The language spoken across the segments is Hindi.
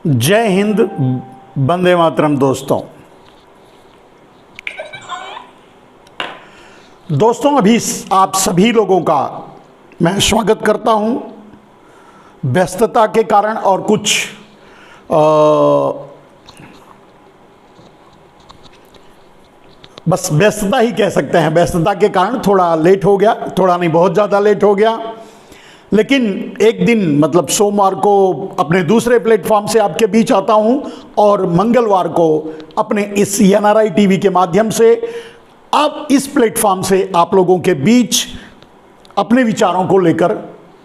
जय हिंद, वंदे मातरम। दोस्तों अभी आप सभी लोगों का मैं स्वागत करता हूं। व्यस्तता के कारण और कुछ बस व्यस्तता ही कह सकते हैं, व्यस्तता के कारण थोड़ा लेट हो गया, थोड़ा नहीं बहुत ज़्यादा लेट हो गया। लेकिन एक दिन मतलब सोमवार को अपने दूसरे प्लेटफॉर्म से आपके बीच आता हूं और मंगलवार को अपने इस एनआरआई टीवी के माध्यम से अब इस प्लेटफॉर्म से आप लोगों के बीच अपने विचारों को लेकर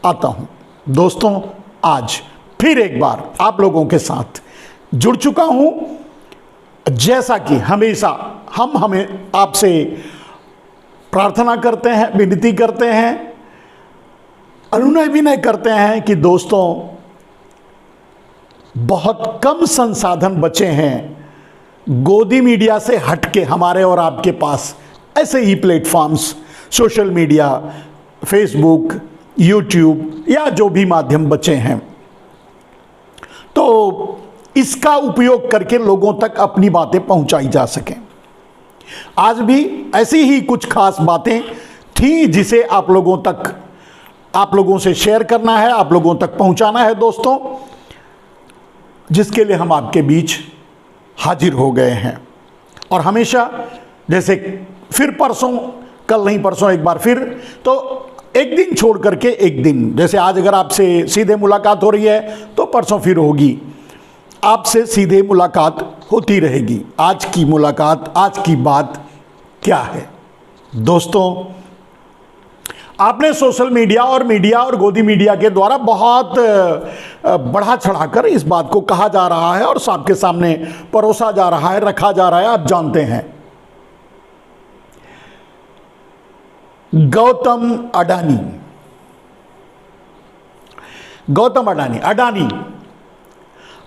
आता हूं। दोस्तों आज फिर एक बार आप लोगों के साथ जुड़ चुका हूं। जैसा कि हमेशा हमें आपसे प्रार्थना करते हैं, विनती करते हैं, अनुनय विनय करते हैं कि दोस्तों बहुत कम संसाधन बचे हैं गोदी मीडिया से हटके हमारे और आपके पास ऐसे ही platforms, social media, Facebook, YouTube या जो भी माध्यम बचे हैं, तो इसका उपयोग करके लोगों तक अपनी बातें पहुंचाई जा सकें। आज भी ऐसी ही कुछ खास बातें थी जिसे आप लोगों से शेयर करना है, आप लोगों तक पहुंचाना है दोस्तों, जिसके लिए हम आपके बीच हाजिर हो गए हैं। और हमेशा जैसे फिर परसों, कल नहीं परसों एक बार फिर, तो एक दिन छोड़ करके एक दिन, जैसे आज अगर आपसे सीधे मुलाकात हो रही है तो परसों फिर होगी, आपसे सीधे मुलाकात होती रहेगी। आज की मुलाकात, आज की बात क्या है दोस्तों? आपने सोशल मीडिया और गोदी मीडिया के द्वारा बहुत बढ़ा चढ़ाकर इस बात को कहा जा रहा है और सबके सामने परोसा जा रहा है, रखा जा रहा है। आप जानते हैं गौतम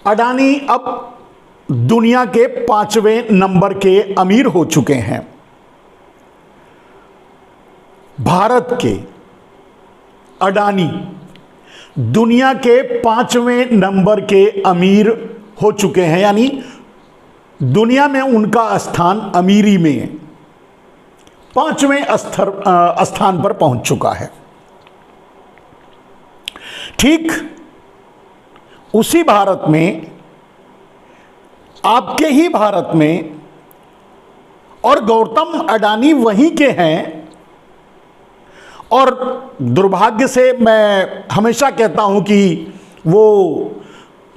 अडानी अब दुनिया के 5वें नंबर के अमीर हो चुके हैं। भारत के अडानी दुनिया के 5वें नंबर के अमीर हो चुके हैं, यानी दुनिया में उनका स्थान अमीरी में 5वें स्थान पर पहुंच चुका है। ठीक उसी भारत में, आपके ही भारत में, और गौतम अडानी वहीं के हैं। और दुर्भाग्य से मैं हमेशा कहता हूं कि वो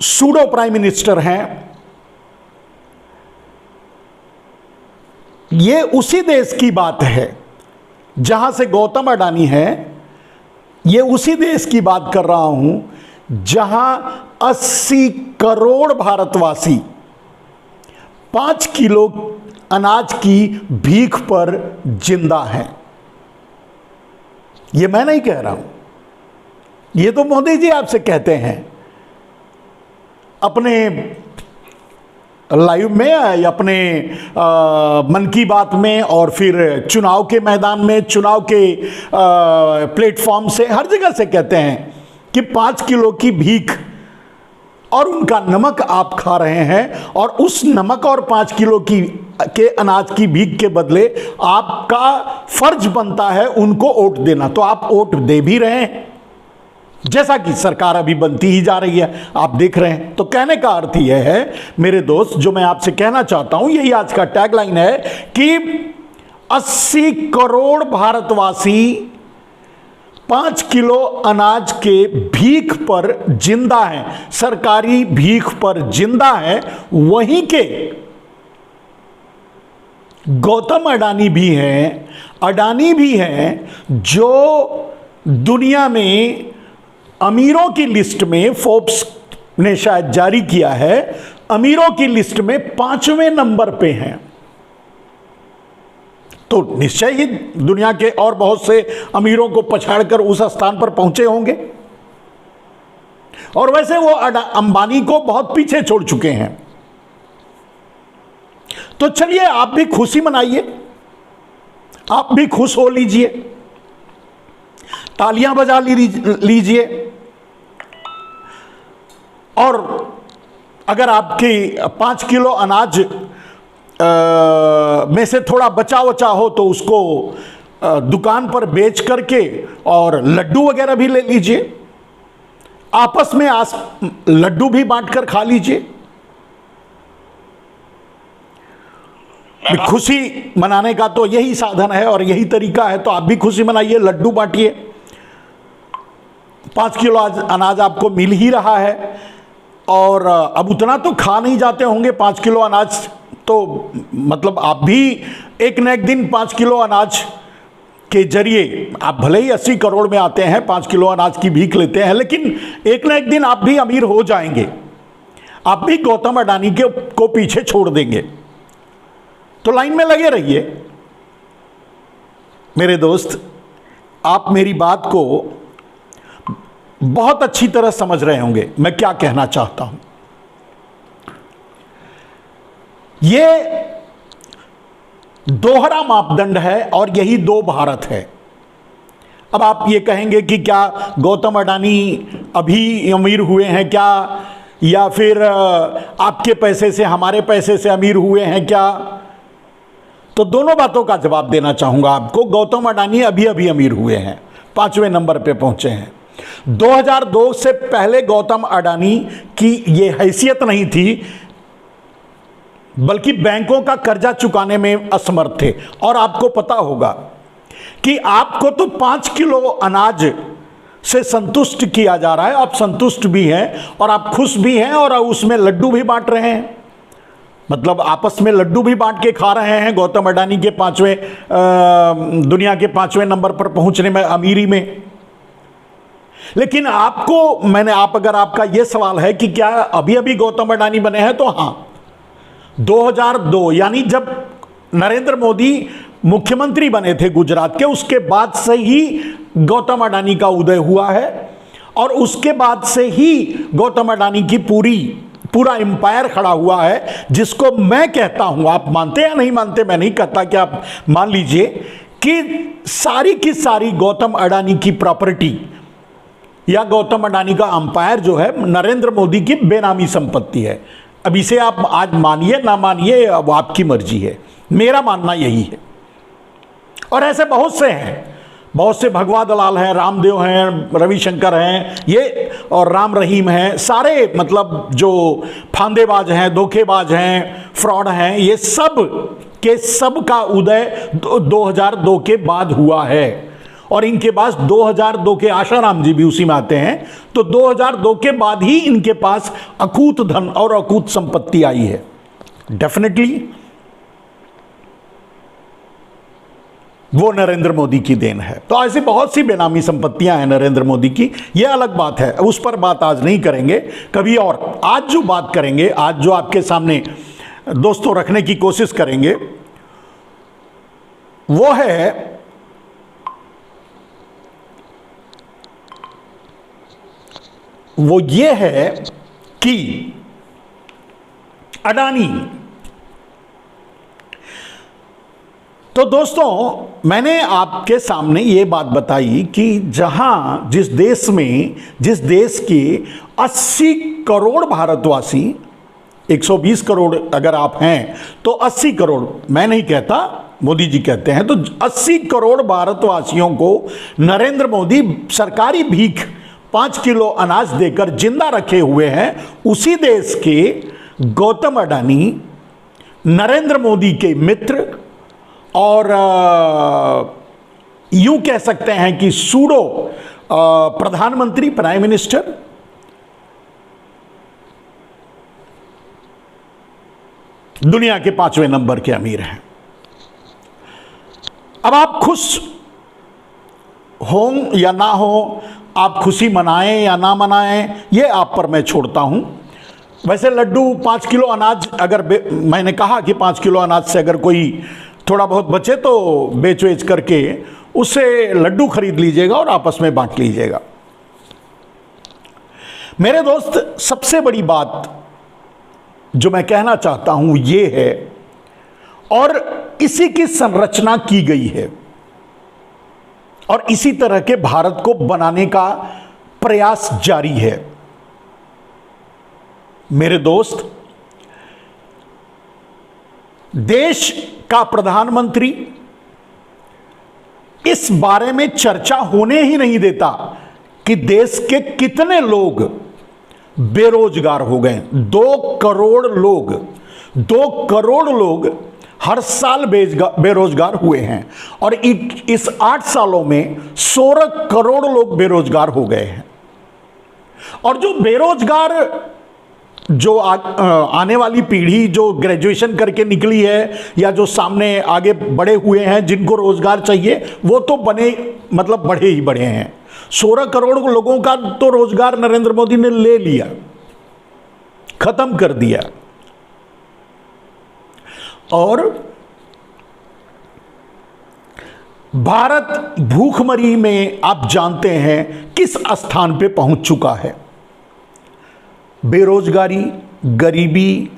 सूडो प्राइम मिनिस्टर हैं। ये उसी देश की बात है जहां से गौतम अडानी है। ये उसी देश की बात कर रहा हूं जहां 80 करोड़ भारतवासी 5 किलो अनाज की भीख पर जिंदा हैं। ये मैं नहीं कह रहा हूं, ये तो मोदी जी आपसे कहते हैं अपने लाइव में, अपने मन की बात में, और फिर चुनाव के मैदान में, चुनाव के प्लेटफॉर्म से, हर जगह से कहते हैं कि 5 किलो की भीख और उनका नमक आप खा रहे हैं, और उस नमक और 5 किलो के अनाज की भीख के बदले आपका फर्ज बनता है उनको वोट देना। तो आप वोट दे भी रहे हैं, जैसा कि सरकार अभी बनती ही जा रही है, आप देख रहे हैं। तो कहने का अर्थ यह है मेरे दोस्त, जो मैं आपसे कहना चाहता हूं, यही आज का टैगलाइन है कि 80 करोड़ भारतवासी 5 किलो अनाज के भीख पर जिंदा हैं, सरकारी भीख पर जिंदा हैं। वहीं के गौतम अडानी भी हैं जो दुनिया में अमीरों की लिस्ट में, फोर्ब्स ने शायद जारी किया है, अमीरों की लिस्ट में 5वें नंबर पे हैं। तो निश्चय ही दुनिया के और बहुत से अमीरों को पछाड़कर उस स्थान पर पहुंचे होंगे। और वैसे वो अंबानी को बहुत पीछे छोड़ चुके हैं। तो चलिए आप भी खुशी मनाइए, आप भी खुश हो लीजिए, तालियां बजा लीजिए। और अगर आपकी 5 किलो अनाज में से थोड़ा बचा वचा हो तो उसको दुकान पर बेच करके और लड्डू वगैरह भी ले लीजिए, आपस में लड्डू भी बांटकर खा लीजिए। खुशी मनाने का तो यही साधन है और यही तरीका है, तो आप भी खुशी मनाइए, लड्डू बांटिए। 5 किलो अनाज आपको मिल ही रहा है और अब उतना तो खा नहीं जाते होंगे 5 किलो अनाज, तो मतलब आप भी एक न एक दिन 5 किलो अनाज के जरिए, आप भले ही 80 करोड़ में आते हैं, 5 किलो अनाज की भीख लेते हैं, लेकिन एक न एक दिन आप भी अमीर हो जाएंगे, आप भी गौतम अडानी को पीछे छोड़ देंगे। तो लाइन में लगे रहिए मेरे दोस्त। आप मेरी बात को बहुत अच्छी तरह समझ रहे होंगे मैं क्या कहना चाहता हूं। यह दोहरा मापदंड है और यही दो भारत है। अब आप ये कहेंगे कि क्या गौतम अडानी अभी अमीर हुए हैं क्या, या फिर आपके पैसे से हमारे पैसे से अमीर हुए हैं क्या? तो दोनों बातों का जवाब देना चाहूंगा आपको। गौतम अडानी अभी अभी अमीर हुए हैं, 5वें नंबर पे पहुंचे हैं। 2002 से पहले गौतम अडानी की ये हैसियत नहीं थी, बल्कि बैंकों का कर्जा चुकाने में असमर्थ थे। और आपको पता होगा कि आपको तो 5 किलो अनाज से संतुष्ट किया जा रहा है, आप संतुष्ट भी हैं और आप खुश भी हैं और उसमें लड्डू भी बांट रहे हैं, मतलब आपस में लड्डू भी बांट के खा रहे हैं गौतम अडानी के दुनिया के 5वें नंबर पर पहुंचने में, अमीरी में। लेकिन अगर आपका यह सवाल है कि क्या अभी अभी गौतम अडानी बने हैं, तो हां, 2002 यानी जब नरेंद्र मोदी मुख्यमंत्री बने थे गुजरात के, उसके बाद से ही गौतम अडानी का उदय हुआ है और उसके बाद से ही गौतम अडानी की पूरा एम्पायर खड़ा हुआ है, जिसको मैं कहता हूं, आप मानते या नहीं मानते मैं नहीं कहता कि आप मान लीजिए, कि सारी की सारी गौतम अडानी की प्रॉपर्टी या गौतम अडानी का एम्पायर जो है नरेंद्र मोदी की बेनामी संपत्ति है। अब इसे आप आज मानिए ना मानिए, अब आपकी मर्जी है, मेरा मानना यही है। और ऐसे बहुत से हैं, बहुत से भगवा दलाल हैं, रामदेव हैं, रविशंकर हैं, ये और राम रहीम हैं, सारे मतलब जो फांदेबाज हैं, धोखेबाज हैं, फ्रॉड हैं, ये सब के सब का उदय 2002 के बाद हुआ है। और इनके पास 2002 के, आशाराम जी भी उसी में आते हैं, तो 2002 के बाद ही इनके पास अकूत धन और अकूत संपत्ति आई है। डेफिनेटली वो नरेंद्र मोदी की देन है। तो ऐसी बहुत सी बेनामी संपत्तियां हैं नरेंद्र मोदी की, यह अलग बात है, उस पर बात आज नहीं करेंगे, कभी और। आज जो बात करेंगे, आज जो आपके सामने दोस्तों रखने की कोशिश करेंगे, वो है ये है कि अडानी। तो दोस्तों, मैंने आपके सामने ये बात बताई कि जिस देश के 80 करोड़ भारतवासी, 120 करोड़ अगर आप हैं तो 80 करोड़, मैं नहीं कहता, मोदी जी कहते हैं, तो 80 करोड़ भारतवासियों को नरेंद्र मोदी सरकारी भीख 5 किलो अनाज देकर जिंदा रखे हुए हैं। उसी देश के गौतम अडानी नरेंद्र मोदी के मित्र और यूं कह सकते हैं कि सूडो प्रधानमंत्री, प्राइम मिनिस्टर, दुनिया के 5वें नंबर के अमीर हैं। अब आप खुश हों या ना हो, आप खुशी मनाएं या ना मनाएं, ये आप पर मैं छोड़ता हूं। वैसे लड्डू 5 किलो अनाज, अगर मैंने कहा कि 5 किलो अनाज से अगर कोई थोड़ा बहुत बचे तो बेच करके उससे लड्डू खरीद लीजिएगा और आपस में बांट लीजिएगा। मेरे दोस्त, सबसे बड़ी बात जो मैं कहना चाहता हूं ये है, और इसी की संरचना की गई है और इसी तरह के भारत को बनाने का प्रयास जारी है। मेरे दोस्त, देश का प्रधानमंत्री इस बारे में चर्चा होने ही नहीं देता कि देश के कितने लोग बेरोजगार हो गए। 2 करोड़ लोग हर साल बेरोजगार हुए हैं और इस 8 सालों में 16 करोड़ लोग बेरोजगार हो गए हैं। और जो बेरोजगार, जो आने वाली पीढ़ी जो ग्रेजुएशन करके निकली है या जो सामने आगे बढ़े हुए हैं, जिनको रोजगार चाहिए, वो तो बढ़े ही बढ़े हैं। 16 करोड़ लोगों का तो रोजगार नरेंद्र मोदी ने ले लिया, खत्म कर दिया। और भारत भूखमरी में आप जानते हैं किस स्थान पे पहुंच चुका है। बेरोजगारी, गरीबी,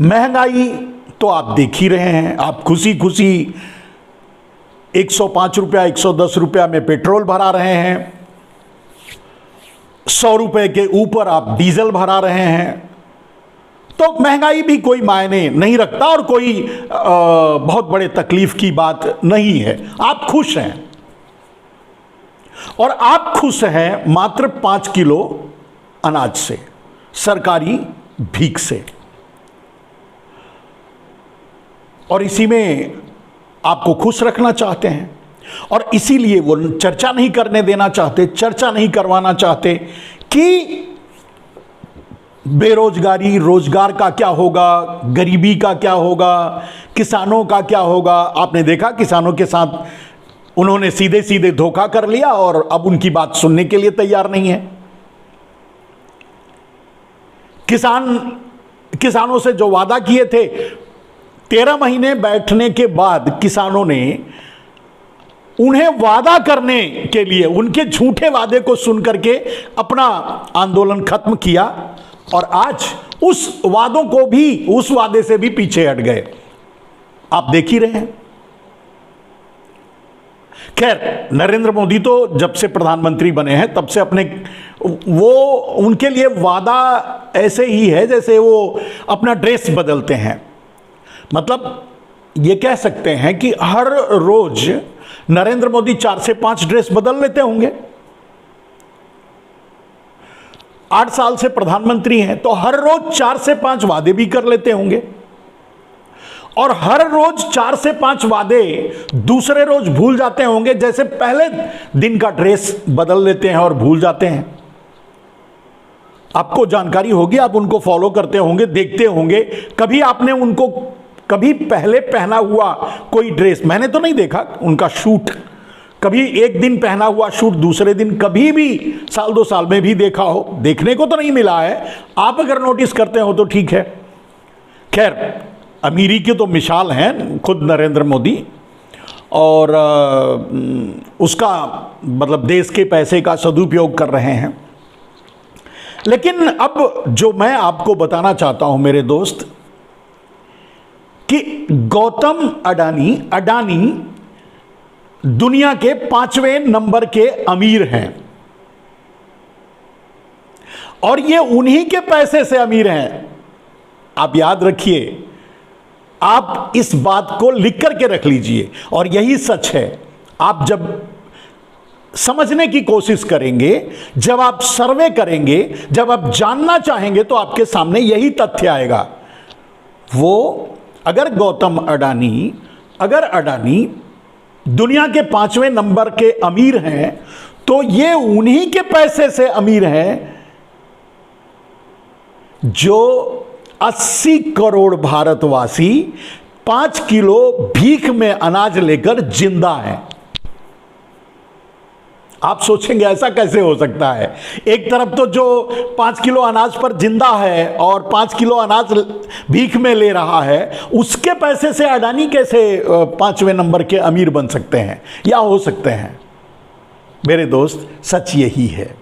महंगाई तो आप देख ही रहे हैं। आप खुशी खुशी 105 रुपया 110 रुपया में पेट्रोल भरा रहे हैं, 100 रुपए के ऊपर आप डीजल भरा रहे हैं। तो महंगाई भी कोई मायने नहीं रखता और कोई बहुत बड़े तकलीफ की बात नहीं है। आप खुश हैं, और आप खुश हैं मात्र 5 किलो अनाज से, सरकारी भीख से, और इसी में आपको खुश रखना चाहते हैं। और इसीलिए वो चर्चा नहीं करने देना चाहते, चर्चा नहीं करवाना चाहते कि बेरोजगारी, रोजगार का क्या होगा, गरीबी का क्या होगा, किसानों का क्या होगा। आपने देखा किसानों के साथ उन्होंने सीधे सीधे धोखा कर लिया और अब उनकी बात सुनने के लिए तैयार नहीं है। किसानों से जो वादा किए थे, 13 महीने बैठने के बाद किसानों ने उन्हें वादा करने के लिए उनके झूठे वादे को सुन करके अपना आंदोलन खत्म किया, और आज उस वादों को भी, उस वादे से भी पीछे हट गए। आप देख ही रहे हैं। खैर, नरेंद्र मोदी तो जब से प्रधानमंत्री बने हैं तब से उनके लिए वादा ऐसे ही है जैसे वो अपना ड्रेस बदलते हैं। मतलब ये कह सकते हैं कि हर रोज नरेंद्र मोदी 4 से 5 ड्रेस बदल लेते होंगे। 8 साल से प्रधानमंत्री हैं तो हर रोज 4 से 5 वादे भी कर लेते होंगे, और हर रोज 4 से 5 वादे दूसरे रोज भूल जाते होंगे। जैसे पहले दिन का ड्रेस बदल लेते हैं और भूल जाते हैं। आपको जानकारी होगी, आप उनको फॉलो करते होंगे, देखते होंगे। कभी आपने उनको कभी पहले पहना हुआ कोई ड्रेस, मैंने तो नहीं देखा उनका शूट, कभी एक दिन पहना हुआ शूट दूसरे दिन कभी भी साल 2 साल में भी देखा हो, देखने को तो नहीं मिला है। आप अगर नोटिस करते हो तो ठीक है। खैर, अमीरी की तो मिसाल हैं खुद नरेंद्र मोदी, और उसका मतलब देश के पैसे का सदुपयोग कर रहे हैं। लेकिन अब जो मैं आपको बताना चाहता हूं मेरे दोस्त, कि गौतम अडानी दुनिया के 5वें नंबर के अमीर हैं, और ये उन्हीं के पैसे से अमीर हैं। आप याद रखिए, आप इस बात को लिख करके रख लीजिए, और यही सच है। आप जब समझने की कोशिश करेंगे, जब आप सर्वे करेंगे, जब आप जानना चाहेंगे, तो आपके सामने यही तथ्य आएगा। वो अगर अडानी दुनिया के 5वें नंबर के अमीर हैं, तो ये उन्हीं के पैसे से अमीर हैं जो 80 करोड़ भारतवासी 5 किलो भीख में अनाज लेकर जिंदा हैं। आप सोचेंगे ऐसा कैसे हो सकता है? एक तरफ तो जो 5 किलो अनाज पर जिंदा है और 5 किलो अनाज भीख में ले रहा है, उसके पैसे से अडानी कैसे 5वें नंबर के अमीर बन सकते हैं या हो सकते हैं? मेरे दोस्त, सच यही है।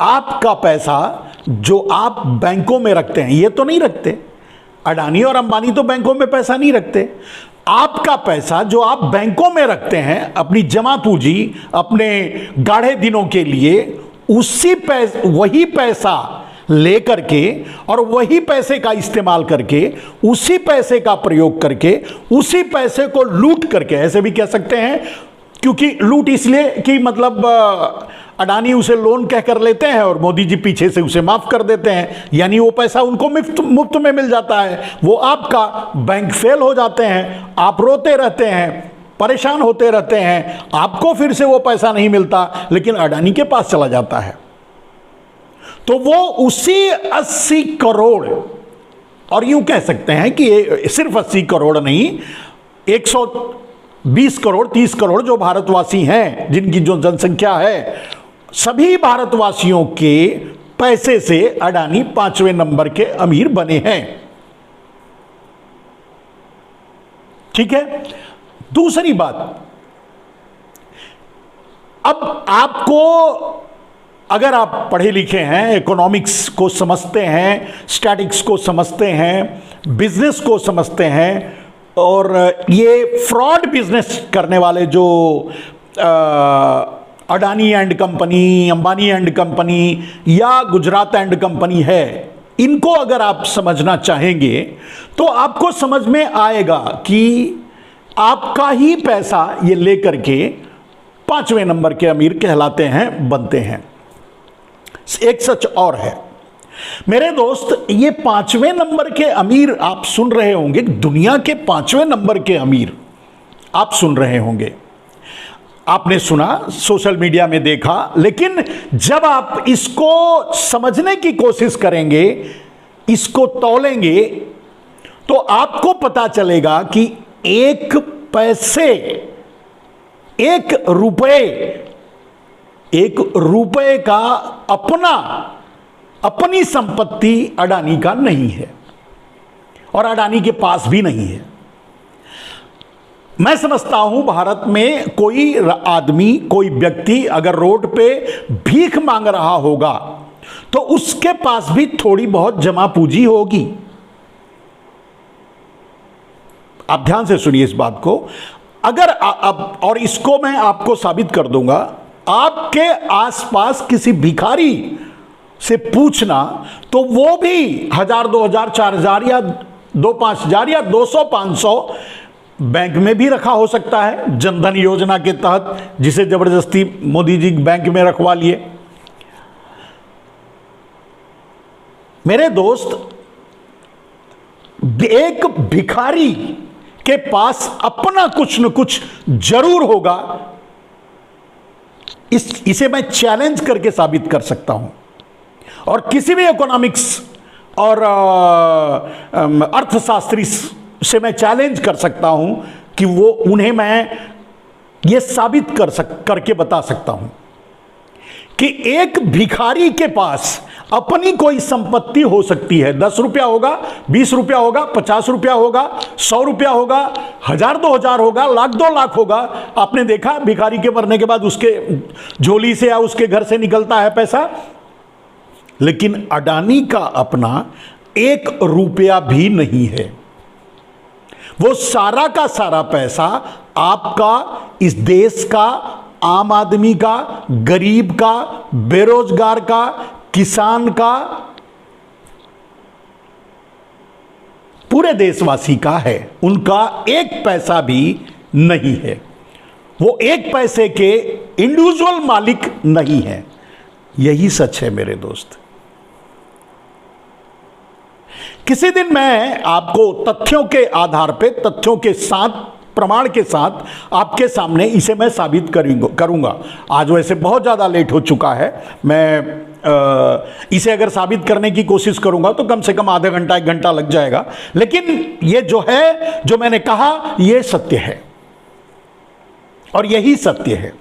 आपका पैसा जो आप बैंकों में रखते हैं, ये तो नहीं रखते, अडानी और अंबानी तो बैंकों में पैसा नहीं रखते। आपका पैसा जो आप बैंकों में रखते हैं, अपनी जमा पूंजी, अपने गाढ़े दिनों के लिए, वही पैसा ले करके और वही पैसे का इस्तेमाल करके, उसी पैसे का प्रयोग करके, उसी पैसे को लूट करके, ऐसे भी कह सकते हैं, क्योंकि लूट इसलिए कि मतलब अडानी उसे लोन कह कर लेते हैं और मोदी जी पीछे से उसे माफ कर देते हैं, यानी वो पैसा उनको मुफ्त में मिल जाता है। वो आपका बैंक फेल हो जाते हैं, आप रोते रहते हैं, परेशान होते रहते हैं, आपको फिर से वो पैसा नहीं मिलता, लेकिन अडानी के पास चला जाता है। तो वो उसी 80 करोड़, और यूं कह सकते हैं कि सिर्फ 80 करोड़ नहीं, 120 करोड़ 30 करोड़ जो भारतवासी हैं, जिनकी जो जनसंख्या है, सभी भारतवासियों के पैसे से अडानी 5वें नंबर के अमीर बने हैं। ठीक है। दूसरी बात, अब आपको, अगर आप पढ़े लिखे हैं, इकोनॉमिक्स को समझते हैं, स्टैटिक्स को समझते हैं, बिजनेस को समझते हैं, और ये फ्रॉड बिजनेस करने वाले जो Adani and company, Ambani and company या गुजरात एंड कंपनी है, इनको अगर आप समझना चाहेंगे तो आपको समझ में आएगा कि आपका ही पैसा ये लेकर के 5वें नंबर के अमीर कहलाते हैं, बनते हैं। एक सच और है मेरे दोस्त, ये 5वें नंबर के अमीर आप सुन रहे होंगे, दुनिया के 5वें नंबर के अमीर आप सुन रहे होंगे, आपने सुना, सोशल मीडिया में देखा, लेकिन जब आप इसको समझने की कोशिश करेंगे, इसको तौलेंगे, तो आपको पता चलेगा कि एक पैसे, एक रुपए का अपनी संपत्ति अडानी का नहीं है, और अडानी के पास भी नहीं है। मैं समझता हूं भारत में कोई आदमी, कोई व्यक्ति अगर रोड पे भीख मांग रहा होगा तो उसके पास भी थोड़ी बहुत जमा पूंजी होगी। आप ध्यान से सुनिए इस बात को। अगर और इसको मैं आपको साबित कर दूंगा, आपके आसपास किसी भिखारी से पूछना तो वो भी 1000, 2000, 4000 या 2-5000 या 200-500 बैंक में भी रखा हो सकता है, जनधन योजना के तहत, जिसे जबरदस्ती मोदी जी बैंक में रखवा लिए। मेरे दोस्त, एक भिखारी के पास अपना कुछ न कुछ जरूर होगा, इसे मैं चैलेंज करके साबित कर सकता हूं, और किसी भी इकोनॉमिक्स और अर्थशास्त्री से मैं चैलेंज कर सकता हूं कि वो उन्हें मैं ये साबित करके बता सकता हूं कि एक भिखारी के पास अपनी कोई संपत्ति हो सकती है। 10 रुपया होगा, 20 रुपया होगा, 50 रुपया होगा, 100 रुपया होगा, 1000-2000 होगा, 1,00,000-2 लाख होगा। आपने देखा भिखारी के मरने के बाद उसके झोली से या उसके घर से निकलता है पैसा, लेकिन अडानी का अपना 1 रुपया भी नहीं है। वो सारा का सारा पैसा आपका, इस देश का, आम आदमी का, गरीब का, बेरोजगार का, किसान का, पूरे देशवासी का है। उनका 1 पैसा भी नहीं है। वो 1 पैसे के इंडिविजुअल मालिक नहीं है। यही सच है मेरे दोस्त। किसी दिन मैं आपको तथ्यों के आधार पे, तथ्यों के साथ, प्रमाण के साथ आपके सामने इसे मैं साबित करूंगा। आज वैसे बहुत ज़्यादा लेट हो चुका है। मैं इसे अगर साबित करने की कोशिश करूंगा तो कम से कम आधा घंटा 1 घंटा लग जाएगा, लेकिन ये जो है, जो मैंने कहा, ये सत्य है और यही सत्य है।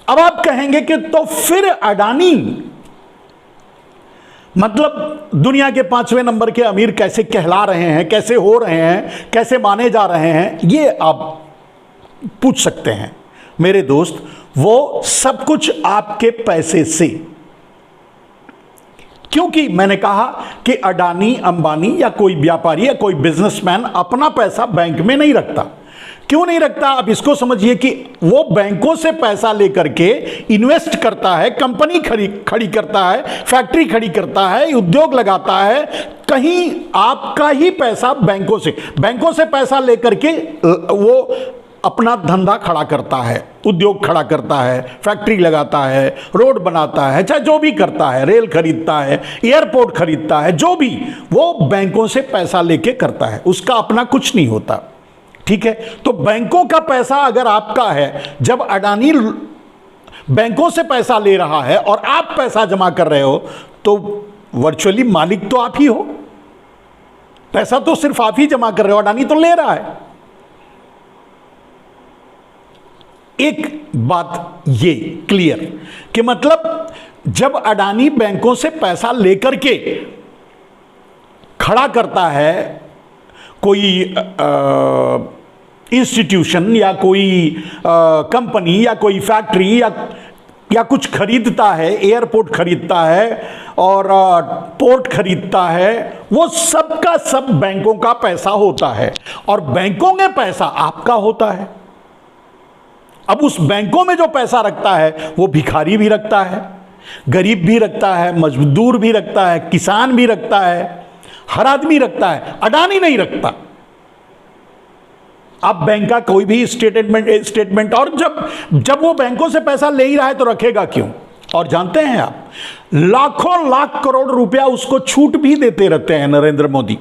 अब आप कहेंगे कि तो फिर अडानी मतलब दुनिया के 5वें नंबर के अमीर कैसे कहला रहे हैं, कैसे हो रहे हैं, कैसे माने जा रहे हैं, ये आप पूछ सकते हैं। मेरे दोस्त, वो सब कुछ आपके पैसे से, क्योंकि मैंने कहा कि अडानी, अंबानी या कोई व्यापारी या कोई बिजनेसमैन अपना पैसा बैंक में नहीं रखता। क्यों नहीं रखता? अब इसको समझिए कि वो बैंकों से पैसा लेकर के इन्वेस्ट करता है, कंपनी खड़ी करता है, फैक्ट्री खड़ी करता है, उद्योग लगाता है। कहीं आपका ही पैसा बैंकों से पैसा लेकर के वो अपना धंधा खड़ा करता है, उद्योग खड़ा करता है, फैक्ट्री लगाता है, रोड बनाता है, चाहे जो भी करता है, रेल खरीदता है, एयरपोर्ट खरीदता है, जो भी वो बैंकों से पैसा लेके करता है, उसका अपना कुछ नहीं होता। ठीक है, तो बैंकों का पैसा अगर आपका है, जब अडानी बैंकों से पैसा ले रहा है और आप पैसा जमा कर रहे हो, तो वर्चुअली मालिक तो आप ही हो, पैसा तो सिर्फ आप ही जमा कर रहे हो, अडानी तो ले रहा है। एक बात ये क्लियर कि मतलब जब अडानी बैंकों से पैसा लेकर के खड़ा करता है कोई इंस्टीट्यूशन या कोई कंपनी या कोई फैक्ट्री या कुछ खरीदता है, एयरपोर्ट खरीदता है और पोर्ट खरीदता है, वो सब का सब बैंकों का पैसा होता है और बैंकों में पैसा आपका होता है। अब उस बैंकों में जो पैसा रखता है वो भिखारी भी रखता है, गरीब भी रखता है, मजदूर भी रखता है, किसान भी रखता है, हर आदमी रखता है, अडानी नहीं रखता। अब बैंक का कोई भी स्टेटमेंट और जब वो बैंकों से पैसा ले ही रहा है तो रखेगा क्यों? और जानते हैं आप, लाखों लाख करोड़ रुपया उसको छूट भी देते रहते हैं नरेंद्र मोदी,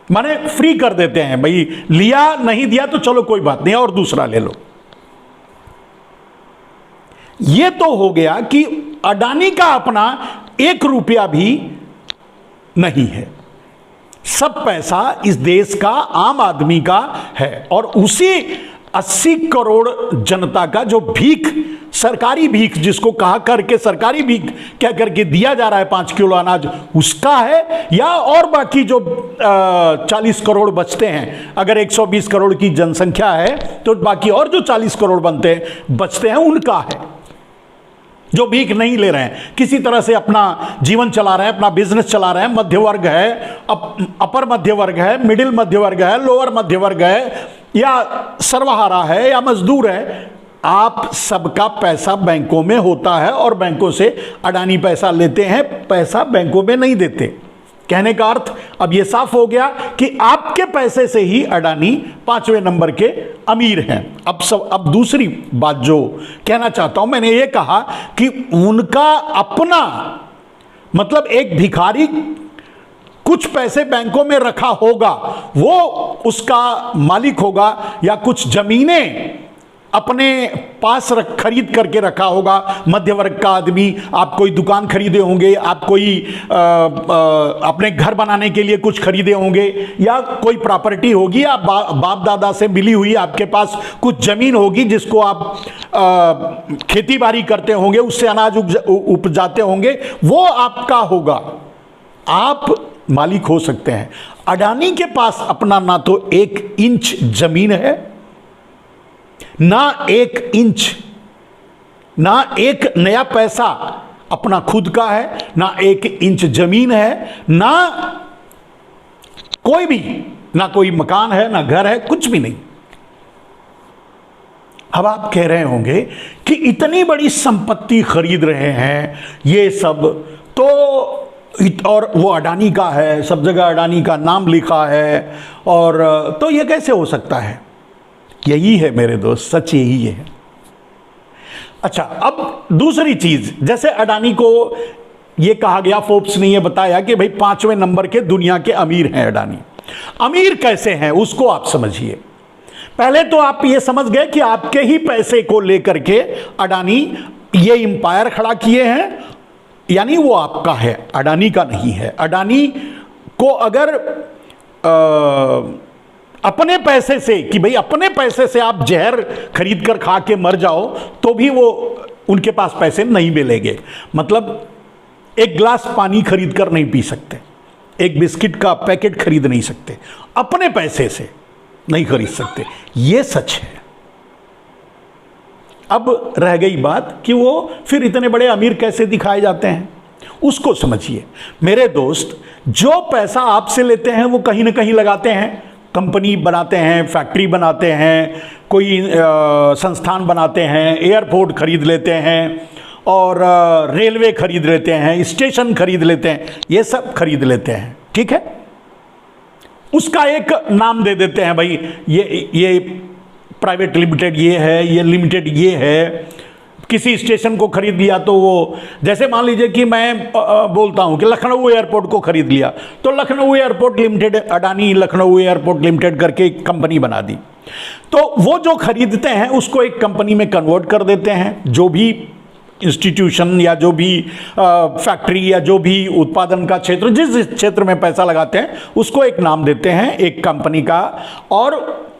माने फ्री कर देते हैं, भाई लिया नहीं दिया तो चलो कोई बात नहीं और दूसरा ले लो। ये तो हो गया कि अडानी का अपना 1 रुपया भी नहीं है, सब पैसा इस देश का आम आदमी का है और उसी 80 करोड़ जनता का जो भीख, सरकारी भीख जिसको कहा करके सरकारी भीख क्या करके दिया जा रहा है 5 किलो अनाज, उसका है, या और बाकी जो 40 करोड़ बचते हैं, अगर 120 करोड़ की जनसंख्या है तो बाकी और जो 40 करोड़ बचते हैं उनका है, जो भीख नहीं ले रहे हैं, किसी तरह से अपना जीवन चला रहे हैं, अपना बिजनेस चला रहे हैं, मध्य वर्ग है, अपर मध्य वर्ग है, मिडिल मध्य वर्ग है, लोअर मध्य वर्ग है, या सर्वहारा है, या मजदूर है, आप सबका पैसा बैंकों में होता है और बैंकों से अडानी पैसा लेते हैं, पैसा बैंकों में नहीं देते। कहने का अर्थ अब यह साफ हो गया कि आपके पैसे से ही अडानी 5वें नंबर के अमीर हैं। अब दूसरी बात जो कहना चाहता हूं, मैंने ये कहा कि उनका अपना मतलब एक भिखारी कुछ पैसे बैंकों में रखा होगा, वो उसका मालिक होगा, या कुछ जमीनें अपने पास खरीद करके रखा होगा, मध्य वर्ग का आदमी, आप कोई दुकान खरीदे होंगे, आप कोई अपने घर बनाने के लिए कुछ खरीदे होंगे, या कोई प्रॉपर्टी होगी, या बाप दादा से मिली हुई आपके पास कुछ जमीन होगी जिसको आप खेती बाड़ी करते होंगे, उससे अनाज उपजाते होंगे, वो आपका होगा, आप मालिक हो सकते हैं। अडानी के पास अपना ना तो 1 इंच जमीन है, ना 1 इंच, ना एक नया पैसा अपना खुद का है, ना 1 इंच जमीन है, ना कोई मकान है, ना घर है, कुछ भी नहीं। अब आप कह रहे होंगे कि इतनी बड़ी संपत्ति खरीद रहे हैं ये सब, तो और वो अडानी का है, सब जगह अडानी का नाम लिखा है, और तो ये कैसे हो सकता है? यही है मेरे दोस्त, सच यही है। अच्छा, अब दूसरी चीज, जैसे अडानी को ये कहा गया, फोर्ब्स ने ये बताया कि भाई 5वें नंबर के दुनिया के अमीर हैं अडानी। अमीर कैसे हैं उसको आप समझिए। पहले तो आप ये समझ गए कि आपके ही पैसे को लेकर के अडानी ये एम्पायर खड़ा किए हैं, यानी वो आपका है, अडानी का नहीं है। अडानी को अगर अपने पैसे से, कि भाई अपने पैसे से आप जहर खरीद कर खा के मर जाओ तो भी वो उनके पास पैसे नहीं मिलेंगे। मतलब एक गिलास पानी खरीद कर नहीं पी सकते, एक बिस्किट का पैकेट खरीद नहीं सकते, अपने पैसे से नहीं खरीद सकते, ये सच है। अब रह गई बात कि वो फिर इतने बड़े अमीर कैसे दिखाए जाते हैं, उसको समझिए। मेरे दोस्त, जो पैसा आपसे लेते हैं वो कहीं ना कहीं लगाते हैं, कंपनी बनाते हैं, फैक्ट्री बनाते हैं, कोई संस्थान बनाते हैं, एयरपोर्ट खरीद लेते हैं और रेलवे खरीद लेते हैं, स्टेशन खरीद लेते हैं, ये सब खरीद लेते हैं, ठीक है। उसका एक नाम दे देते हैं, भाई ये प्राइवेट लिमिटेड ये है, ये लिमिटेड ये है। किसी स्टेशन को खरीद लिया तो वो, जैसे मान लीजिए कि मैं बोलता हूं कि लखनऊ एयरपोर्ट को खरीद लिया, तो Lucknow airport limited, Adani Lucknow airport limited करके एक कंपनी बना दी। तो वो जो खरीदते हैं उसको एक कंपनी में कन्वर्ट कर देते हैं। जो भी इंस्टीट्यूशन या जो भी फैक्ट्री या जो भी उत्पादन का क्षेत्र, जिस क्षेत्र में पैसा लगाते हैं उसको एक नाम देते हैं, एक कंपनी का, और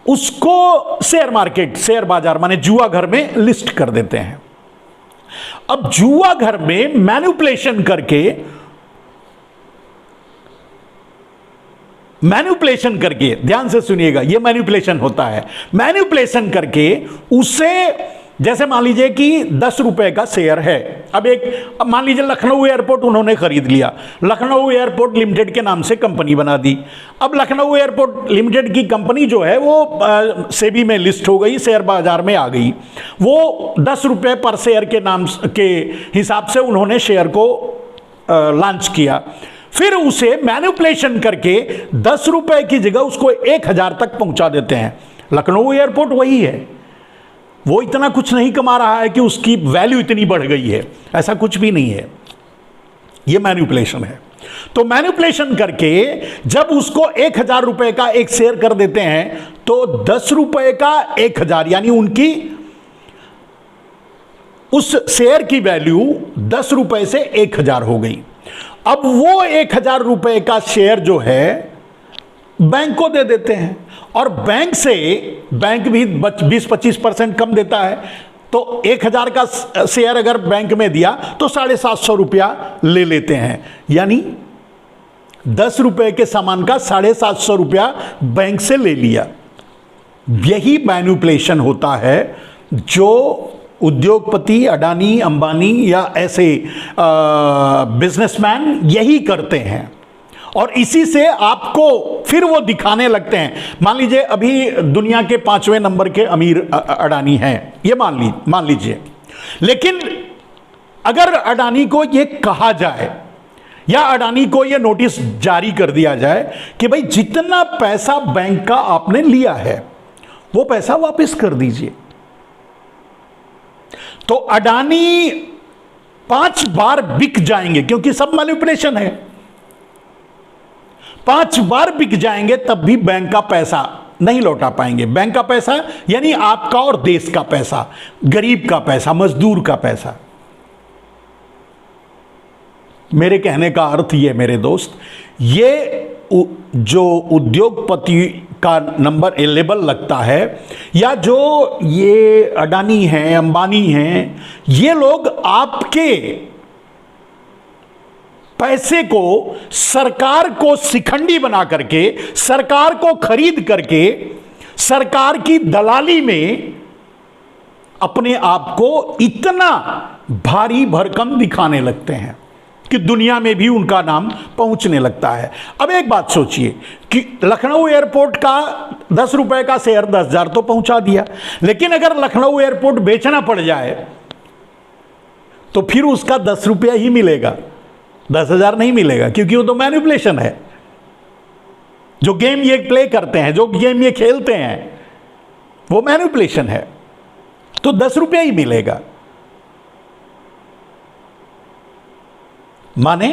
उसको शेयर मार्केट, शेयर बाजार माने जुआ घर में लिस्ट कर देते हैं। अब जुआ घर में मैनिपुलेशन करके ध्यान से सुनिएगा, यह मैनिपुलेशन होता है। मैनिपुलेशन करके उसे, जैसे मान लीजिए कि 10 रुपए का शेयर है, अब मान लीजिए लखनऊ एयरपोर्ट उन्होंने खरीद लिया, लखनऊ एयरपोर्ट लिमिटेड के नाम से कंपनी बना दी। अब लखनऊ एयरपोर्ट लिमिटेड की कंपनी जो है वो सेबी में लिस्ट हो गई, शेयर बाजार में आ गई। वो 10 रुपए पर शेयर के नाम के हिसाब से उन्होंने शेयर को लॉन्च किया। फिर उसे मैनिपुलेशन करके 10 रुपए की जगह उसको 1000 तक पहुंचा देते हैं। लखनऊ एयरपोर्ट वही है, वो इतना कुछ नहीं कमा रहा है कि उसकी वैल्यू इतनी बढ़ गई है, ऐसा कुछ भी नहीं है, ये मैनिपुलेशन है। तो मैनिपुलेशन करके जब उसको 1000 रुपए का एक शेयर कर देते हैं तो 10 रुपए का 1000, यानी उनकी उस शेयर की वैल्यू 10 रुपए से 1000 हो गई। अब वो 1000 रुपए का शेयर जो है बैंक को दे देते हैं, और बैंक भी 20-25% कम देता है। तो 1000 का शेयर अगर बैंक में दिया तो 750 रुपया ले लेते हैं, यानी 10 रुपए के सामान का 750 रुपया बैंक से ले लिया। यही मैनिपुलेशन होता है जो उद्योगपति अडानी अंबानी या ऐसे बिजनेसमैन यही करते हैं, और इसी से आपको फिर वो दिखाने लगते हैं। मान लीजिए अभी दुनिया के 5वें नंबर के अमीर अडानी हैं, ये मान लीजिए, लेकिन अगर अडानी को ये कहा जाए या अडानी को ये नोटिस जारी कर दिया जाए कि भाई जितना पैसा बैंक का आपने लिया है वो पैसा वापस कर दीजिए, तो अडानी 5 बार बिक जाएंगे, क्योंकि सब मैनिपुलेशन है। 5 बार बिक जाएंगे तब भी बैंक का पैसा नहीं लौटा पाएंगे। बैंक का पैसा यानी आपका और देश का पैसा, गरीब का पैसा, मजदूर का पैसा। मेरे कहने का अर्थ ये मेरे दोस्त, ये जो उद्योगपति का नंबर लेबल लगता है, या जो ये अडानी हैं, अंबानी हैं, ये लोग आपके पैसे को सरकार को शिखंडी बना करके, सरकार को खरीद करके, सरकार की दलाली में अपने आप को इतना भारी भरकम दिखाने लगते हैं कि दुनिया में भी उनका नाम पहुंचने लगता है। अब एक बात सोचिए कि लखनऊ एयरपोर्ट का 10 रुपए का शेयर 10,000 तो पहुंचा दिया, लेकिन अगर लखनऊ एयरपोर्ट बेचना पड़ जाए तो फिर उसका 10 रुपया ही मिलेगा, 10,000 नहीं मिलेगा, क्योंकि वो तो मैनिपुलेशन है। जो गेम ये प्ले करते हैं, जो गेम ये खेलते हैं, वो मैनिपुलेशन है, तो 10 रुपया ही मिलेगा। माने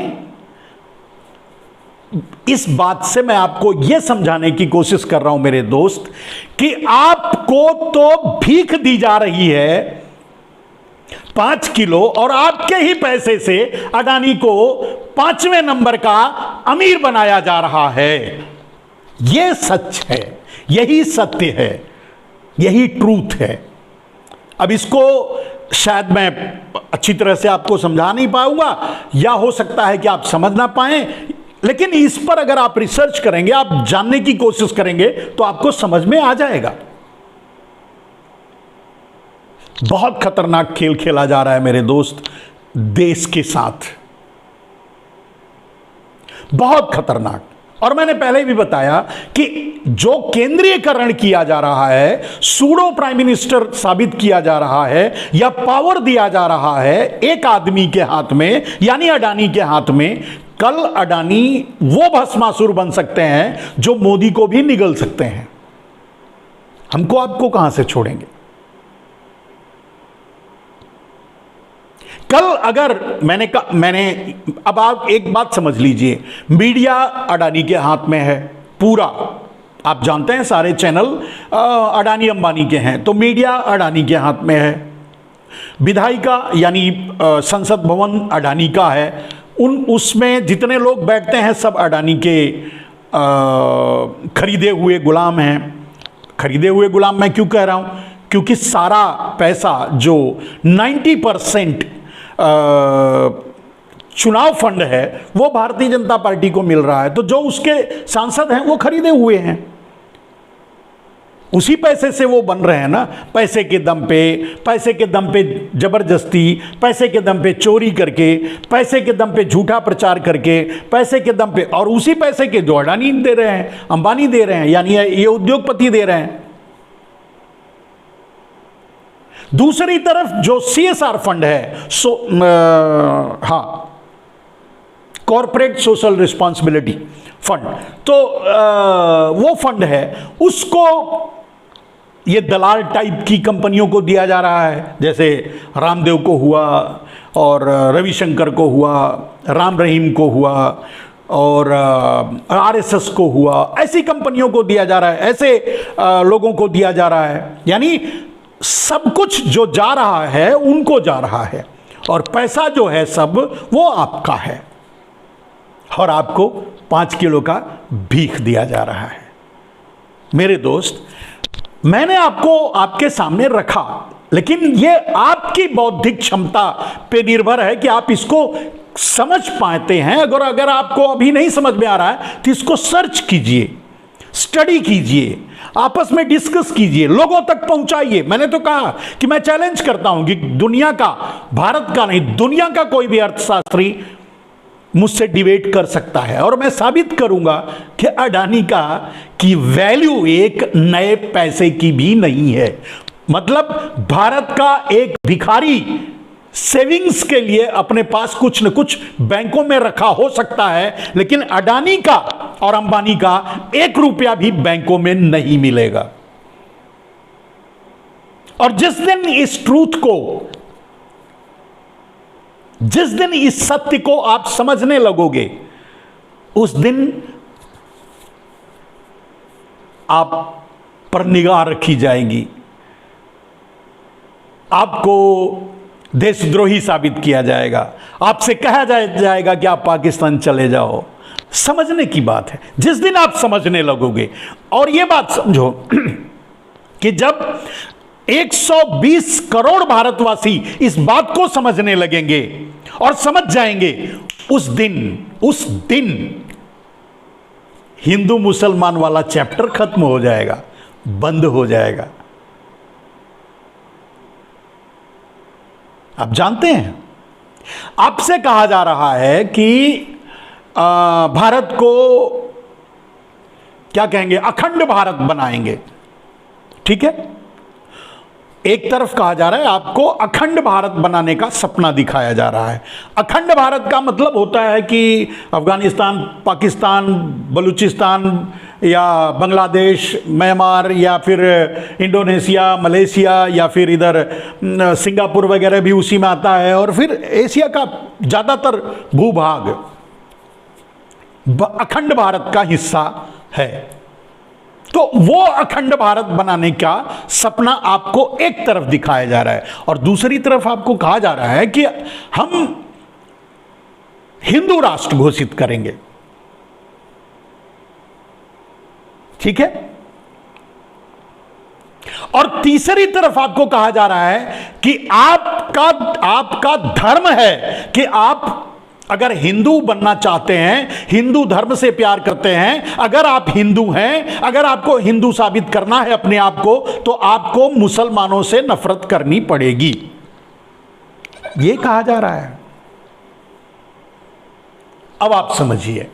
इस बात से मैं आपको यह समझाने की कोशिश कर रहा हूं मेरे दोस्त कि आपको तो भीख दी जा रही है 5 किलो, और आपके ही पैसे से अडानी को 5वें नंबर का अमीर बनाया जा रहा है। यह सच है, यही सत्य है, यही ट्रूथ है। अब इसको शायद मैं अच्छी तरह से आपको समझा नहीं पाऊंगा, या हो सकता है कि आप समझ ना पाएं, लेकिन इस पर अगर आप रिसर्च करेंगे, आप जानने की कोशिश करेंगे, तो आपको समझ में आ जाएगा। बहुत खतरनाक खेल खेला जा रहा है मेरे दोस्त देश के साथ, बहुत खतरनाक। और मैंने पहले भी बताया कि जो केंद्रीयकरण किया जा रहा है, सूडो प्राइम मिनिस्टर साबित किया जा रहा है या पावर दिया जा रहा है एक आदमी के हाथ में, यानी अडानी के हाथ में, कल अडानी वो भस्मासुर बन सकते हैं जो मोदी को भी निगल सकते हैं। हमको आपको कहां से छोड़ेंगे? कल अगर मैंने अब आप एक बात समझ लीजिए, मीडिया अडानी के हाथ में है पूरा। आप जानते हैं सारे चैनल अडानी अंबानी के हैं, तो मीडिया अडानी के हाथ में है। विधायिका यानी संसद भवन अडानी का है, उसमें जितने लोग बैठते हैं सब अडानी के खरीदे हुए गुलाम हैं। खरीदे हुए गुलाम मैं क्यों कह रहा हूं? क्योंकि सारा पैसा जो 90% चुनाव फंड है वो भारतीय जनता पार्टी को मिल रहा है, तो जो उसके सांसद हैं वो खरीदे हुए हैं, उसी पैसे से वो बन रहे हैं ना। पैसे के दम पे जबरदस्ती, पैसे के दम पे चोरी करके, पैसे के दम पे झूठा प्रचार करके, पैसे के दम पे, और उसी पैसे के जो अडानी दे रहे हैं, अंबानी दे रहे हैं, यानी ये उद्योगपति दे रहे हैं। दूसरी तरफ जो CSR फंड है, कॉर्पोरेट सोशल रिस्पॉन्सिबिलिटी फंड, तो वो फंड है, उसको ये दलाल टाइप की कंपनियों को दिया जा रहा है, जैसे रामदेव को हुआ और रविशंकर को हुआ, राम रहीम को हुआ और RSS को हुआ। ऐसी कंपनियों को दिया जा रहा है, ऐसे लोगों को दिया जा रहा है। यानी सब कुछ जो जा रहा है उनको जा रहा है, और पैसा जो है सब वो आपका है, और आपको 5 किलो का भीख दिया जा रहा है। मेरे दोस्त, मैंने आपको आपके सामने रखा, लेकिन ये आपकी बौद्धिक क्षमता पे निर्भर है कि आप इसको समझ पाते हैं। अगर आपको अभी नहीं समझ में आ रहा है तो इसको सर्च कीजिए, स्टडी कीजिए, आपस में डिस्कस कीजिए, लोगों तक पहुंचाइए। मैंने तो कहा कि मैं चैलेंज करता हूं कि दुनिया का, भारत का नहीं, दुनिया का कोई भी अर्थशास्त्री मुझसे डिबेट कर सकता है, और मैं साबित करूंगा कि अडानी की वैल्यू एक नए पैसे की भी नहीं है। मतलब भारत का एक भिखारी सेविंग्स के लिए अपने पास कुछ न कुछ बैंकों में रखा हो सकता है, लेकिन अडानी का और अंबानी का 1 रुपया भी बैंकों में नहीं मिलेगा। और जिस दिन इस सत्य को आप समझने लगोगे, उस दिन आप पर निगाह रखी जाएगी, आपको देशद्रोही साबित किया जाएगा, आपसे कहा जाएगा कि आप पाकिस्तान चले जाओ। समझने की बात है, जिस दिन आप समझने लगोगे। और यह बात समझो कि जब 120 करोड़ भारतवासी इस बात को समझने लगेंगे और समझ जाएंगे, उस दिन हिंदू मुसलमान वाला चैप्टर खत्म हो जाएगा, बंद हो जाएगा। आप जानते हैं, आपसे कहा जा रहा है कि भारत को क्या कहेंगे, अखंड भारत बनाएंगे। ठीक है, एक तरफ कहा जा रहा है आपको अखंड भारत बनाने का सपना दिखाया जा रहा है। अखंड भारत का मतलब होता है कि अफगानिस्तान, पाकिस्तान, बलूचिस्तान या बांग्लादेश, म्यांमार या फिर इंडोनेशिया, मलेशिया या फिर इधर सिंगापुर वगैरह भी उसी में आता है, और फिर एशिया का ज़्यादातर भूभाग अखंड भारत का हिस्सा है। तो वो अखंड भारत बनाने का सपना आपको एक तरफ दिखाया जा रहा है, और दूसरी तरफ आपको कहा जा रहा है कि हम हिंदू राष्ट्र घोषित करेंगे। ठीक है, और तीसरी तरफ आपको कहा जा रहा है कि आपका धर्म है कि आप अगर हिंदू बनना चाहते हैं, हिंदू धर्म से प्यार करते हैं, अगर आप हिंदू हैं, अगर आपको हिंदू साबित करना है अपने आप को, तो आपको मुसलमानों से नफरत करनी पड़ेगी। यह कहा जा रहा है। अब आप समझिए,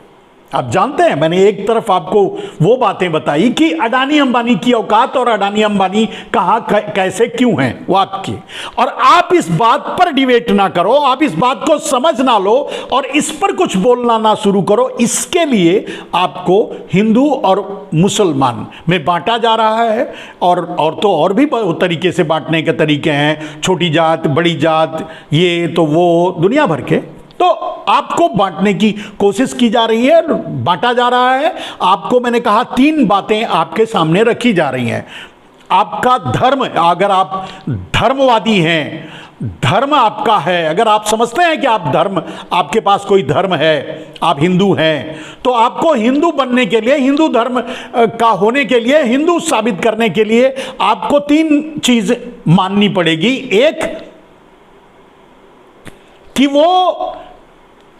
आप जानते हैं, मैंने एक तरफ आपको वो बातें बताई कि अडानी अंबानी की औकात और अडानी अंबानी कहां कैसे क्यों हैं वो आपकी, और आप इस बात पर डिबेट ना करो, आप इस बात को समझ ना लो और इस पर कुछ बोलना ना शुरू करो। इसके लिए आपको हिंदू और मुसलमान में बांटा जा रहा है, और तो और भी तरीके से बांटने के तरीके हैं, छोटी जात, बड़ी जात, ये तो वो दुनिया भर के, तो आपको बांटने की कोशिश की जा रही है, बांटा जा रहा है आपको। मैंने कहा 3 बातें आपके सामने रखी जा रही हैं। आपका धर्म, अगर आप धर्मवादी हैं, धर्म आपका है, अगर आप समझते हैं कि आप धर्म, आपके पास कोई धर्म है, आप हिंदू हैं, तो आपको हिंदू बनने के लिए, हिंदू धर्म का होने के लिए, हिंदू साबित करने के लिए आपको 3 चीज माननी पड़ेगी। एक, कि वो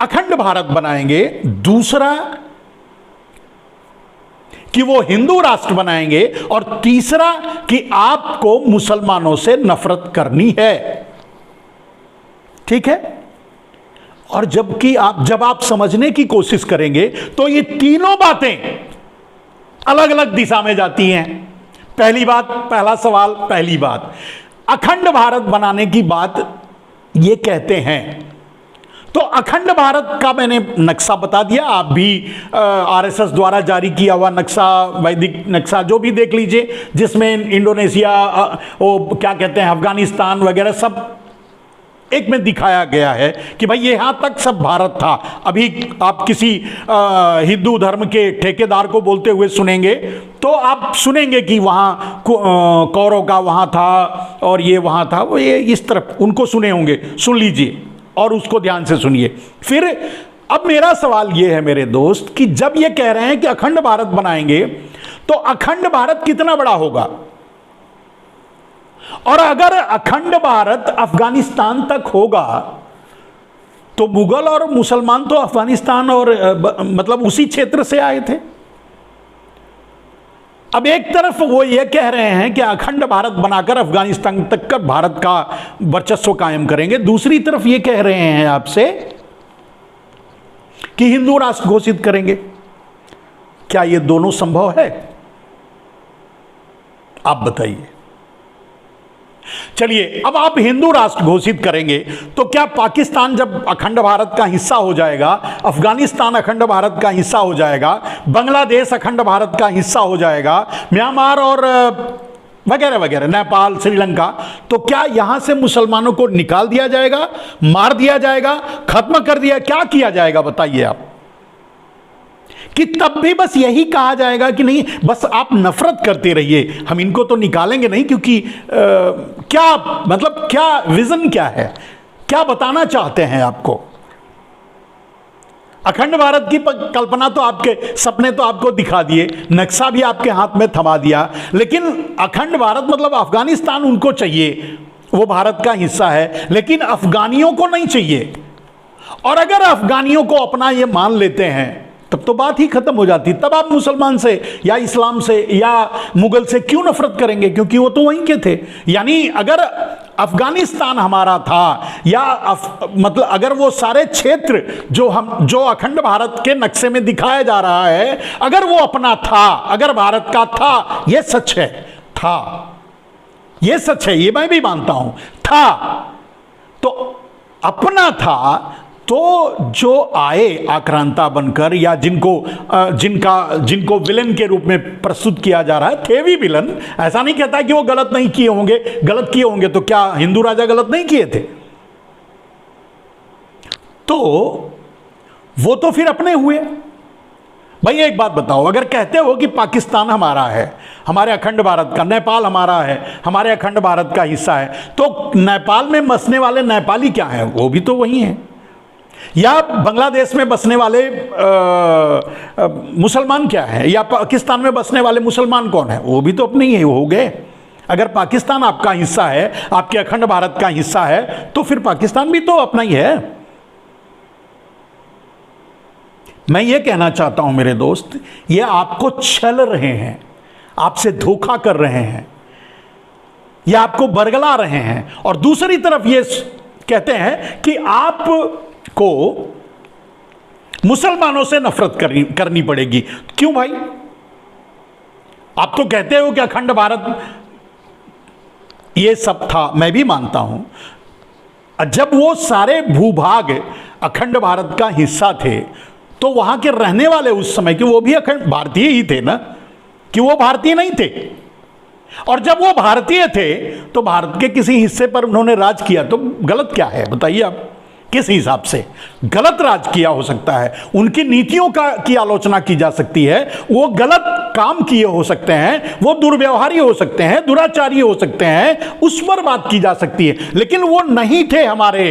अखंड भारत बनाएंगे, दूसरा कि वो हिंदू राष्ट्र बनाएंगे, और तीसरा कि आपको मुसलमानों से नफरत करनी है। ठीक है? और जब आप समझने की कोशिश करेंगे तो ये तीनों बातें अलग अलग दिशा में जाती हैं। पहली बात, पहला सवाल, पहली बात, अखंड भारत बनाने की बात ये कहते हैं, तो अखंड भारत का मैंने नक्शा बता दिया। आप भी आरएसएस द्वारा जारी किया हुआ नक्शा, वैदिक नक्शा जो भी देख लीजिए, जिसमें इंडोनेशिया, वो क्या कहते हैं, अफगानिस्तान वगैरह सब एक में दिखाया गया है कि भाई यहां तक सब भारत था। अभी आप किसी हिंदू धर्म के ठेकेदार को बोलते हुए सुनेंगे तो आप सुनेंगे कि वहां कौरव का वहां था और ये वहां था, वो ये इस तरफ उनको सुने होंगे, सुन लीजिए और उसको ध्यान से सुनिए। फिर अब मेरा सवाल ये है मेरे दोस्त कि जब ये कह रहे हैं कि अखंड भारत बनाएंगे, तो अखंड भारत कितना बड़ा होगा? और अगर अखंड भारत अफगानिस्तान तक होगा तो मुगल और मुसलमान तो अफगानिस्तान और मतलब उसी क्षेत्र से आए थे। अब एक तरफ वो ये कह रहे हैं कि अखंड भारत बनाकर अफगानिस्तान तक का भारत का वर्चस्व कायम करेंगे, दूसरी तरफ ये कह रहे हैं आपसे कि हिंदू राष्ट्र घोषित करेंगे। क्या ये दोनों संभव है? आप बताइए। चलिए, अब आप हिंदू राष्ट्र घोषित करेंगे तो क्या पाकिस्तान जब अखंड भारत का हिस्सा हो जाएगा, अफगानिस्तान अखंड भारत का हिस्सा हो जाएगा, बांग्लादेश अखंड भारत का हिस्सा हो जाएगा, म्यांमार और वगैरह वगैरह, नेपाल, श्रीलंका, तो क्या यहां से मुसलमानों को निकाल दिया जाएगा, मार दिया जाएगा, खत्म कर दिया, क्या किया जाएगा बताइए आप? कि तब भी बस यही कहा जाएगा कि नहीं, बस आप नफरत करते रहिए, हम इनको तो निकालेंगे नहीं, क्योंकि क्या मतलब, क्या विजन क्या है, क्या बताना चाहते हैं आपको? अखंड भारत की कल्पना तो आपके, सपने तो आपको दिखा दिए, नक्शा भी आपके हाथ में थमा दिया, लेकिन अखंड भारत मतलब अफगानिस्तान उनको चाहिए, वो भारत का हिस्सा है, लेकिन अफगानियों को नहीं चाहिए। और अगर अफगानियों को अपना ये मान लेते हैं तब तो बात ही खत्म हो जाती। तब आप मुसलमान से या इस्लाम से या मुगल से क्यों नफरत करेंगे, क्योंकि वो तो वहीं के थे। यानी अगर अफगानिस्तान हमारा था या मतलब अगर वो सारे क्षेत्र जो अखंड भारत के नक्शे में दिखाया जा रहा है, अगर वो अपना था, अगर भारत का था, ये सच है, था, ये सच है, ये मैं भी मानता हूं, था, तो अपना था, तो जो आए आक्रांता बनकर या जिनको विलन के रूप में प्रस्तुत किया जा रहा है, थे भी विलन, ऐसा नहीं कहता कि वो गलत नहीं किए होंगे, गलत किए होंगे तो क्या हिंदू राजा गलत नहीं किए थे? तो वो तो फिर अपने हुए। भाई एक बात बताओ, अगर कहते हो कि पाकिस्तान हमारा है, हमारे अखंड भारत का, नेपाल हमारा है, हमारे अखंड भारत का हिस्सा है, तो नेपाल में बसने वाले नेपाली क्या हैं? वो भी तो वही हैं। या बांग्लादेश में बसने वाले मुसलमान क्या हैं? या पाकिस्तान में बसने वाले मुसलमान कौन है? वो भी तो अपने ही हो गए। अगर पाकिस्तान आपका हिस्सा है, आपके अखंड भारत का हिस्सा है, तो फिर पाकिस्तान भी तो अपना ही है। मैं ये कहना चाहता हूं मेरे दोस्त, ये आपको छल रहे हैं, आपसे धोखा कर रहे हैं, ये आपको बरगला रहे हैं, और दूसरी तरफ ये कहते हैं कि आप को मुसलमानों से नफरत करनी पड़ेगी। क्यों भाई? आप तो कहते हो कि अखंड भारत ये सब था, मैं भी मानता हूं। जब वो सारे भूभाग अखंड भारत का हिस्सा थे तो वहां के रहने वाले उस समय के वो भी अखंड भारतीय ही थे ना, कि वो भारतीय नहीं थे? और जब वो भारतीय थे तो भारत के किसी हिस्से पर उन्होंने राज किया तो गलत क्या है बताइए आप? किस हिसाब से गलत राज किया हो सकता है? उनकी नीतियों की आलोचना की जा सकती है, वो गलत काम किए हो सकते हैं, वो दुर्व्यवहारी हो सकते हैं, दुराचारी हो सकते हैं, उस पर बात की जा सकती है, लेकिन वो नहीं थे हमारे।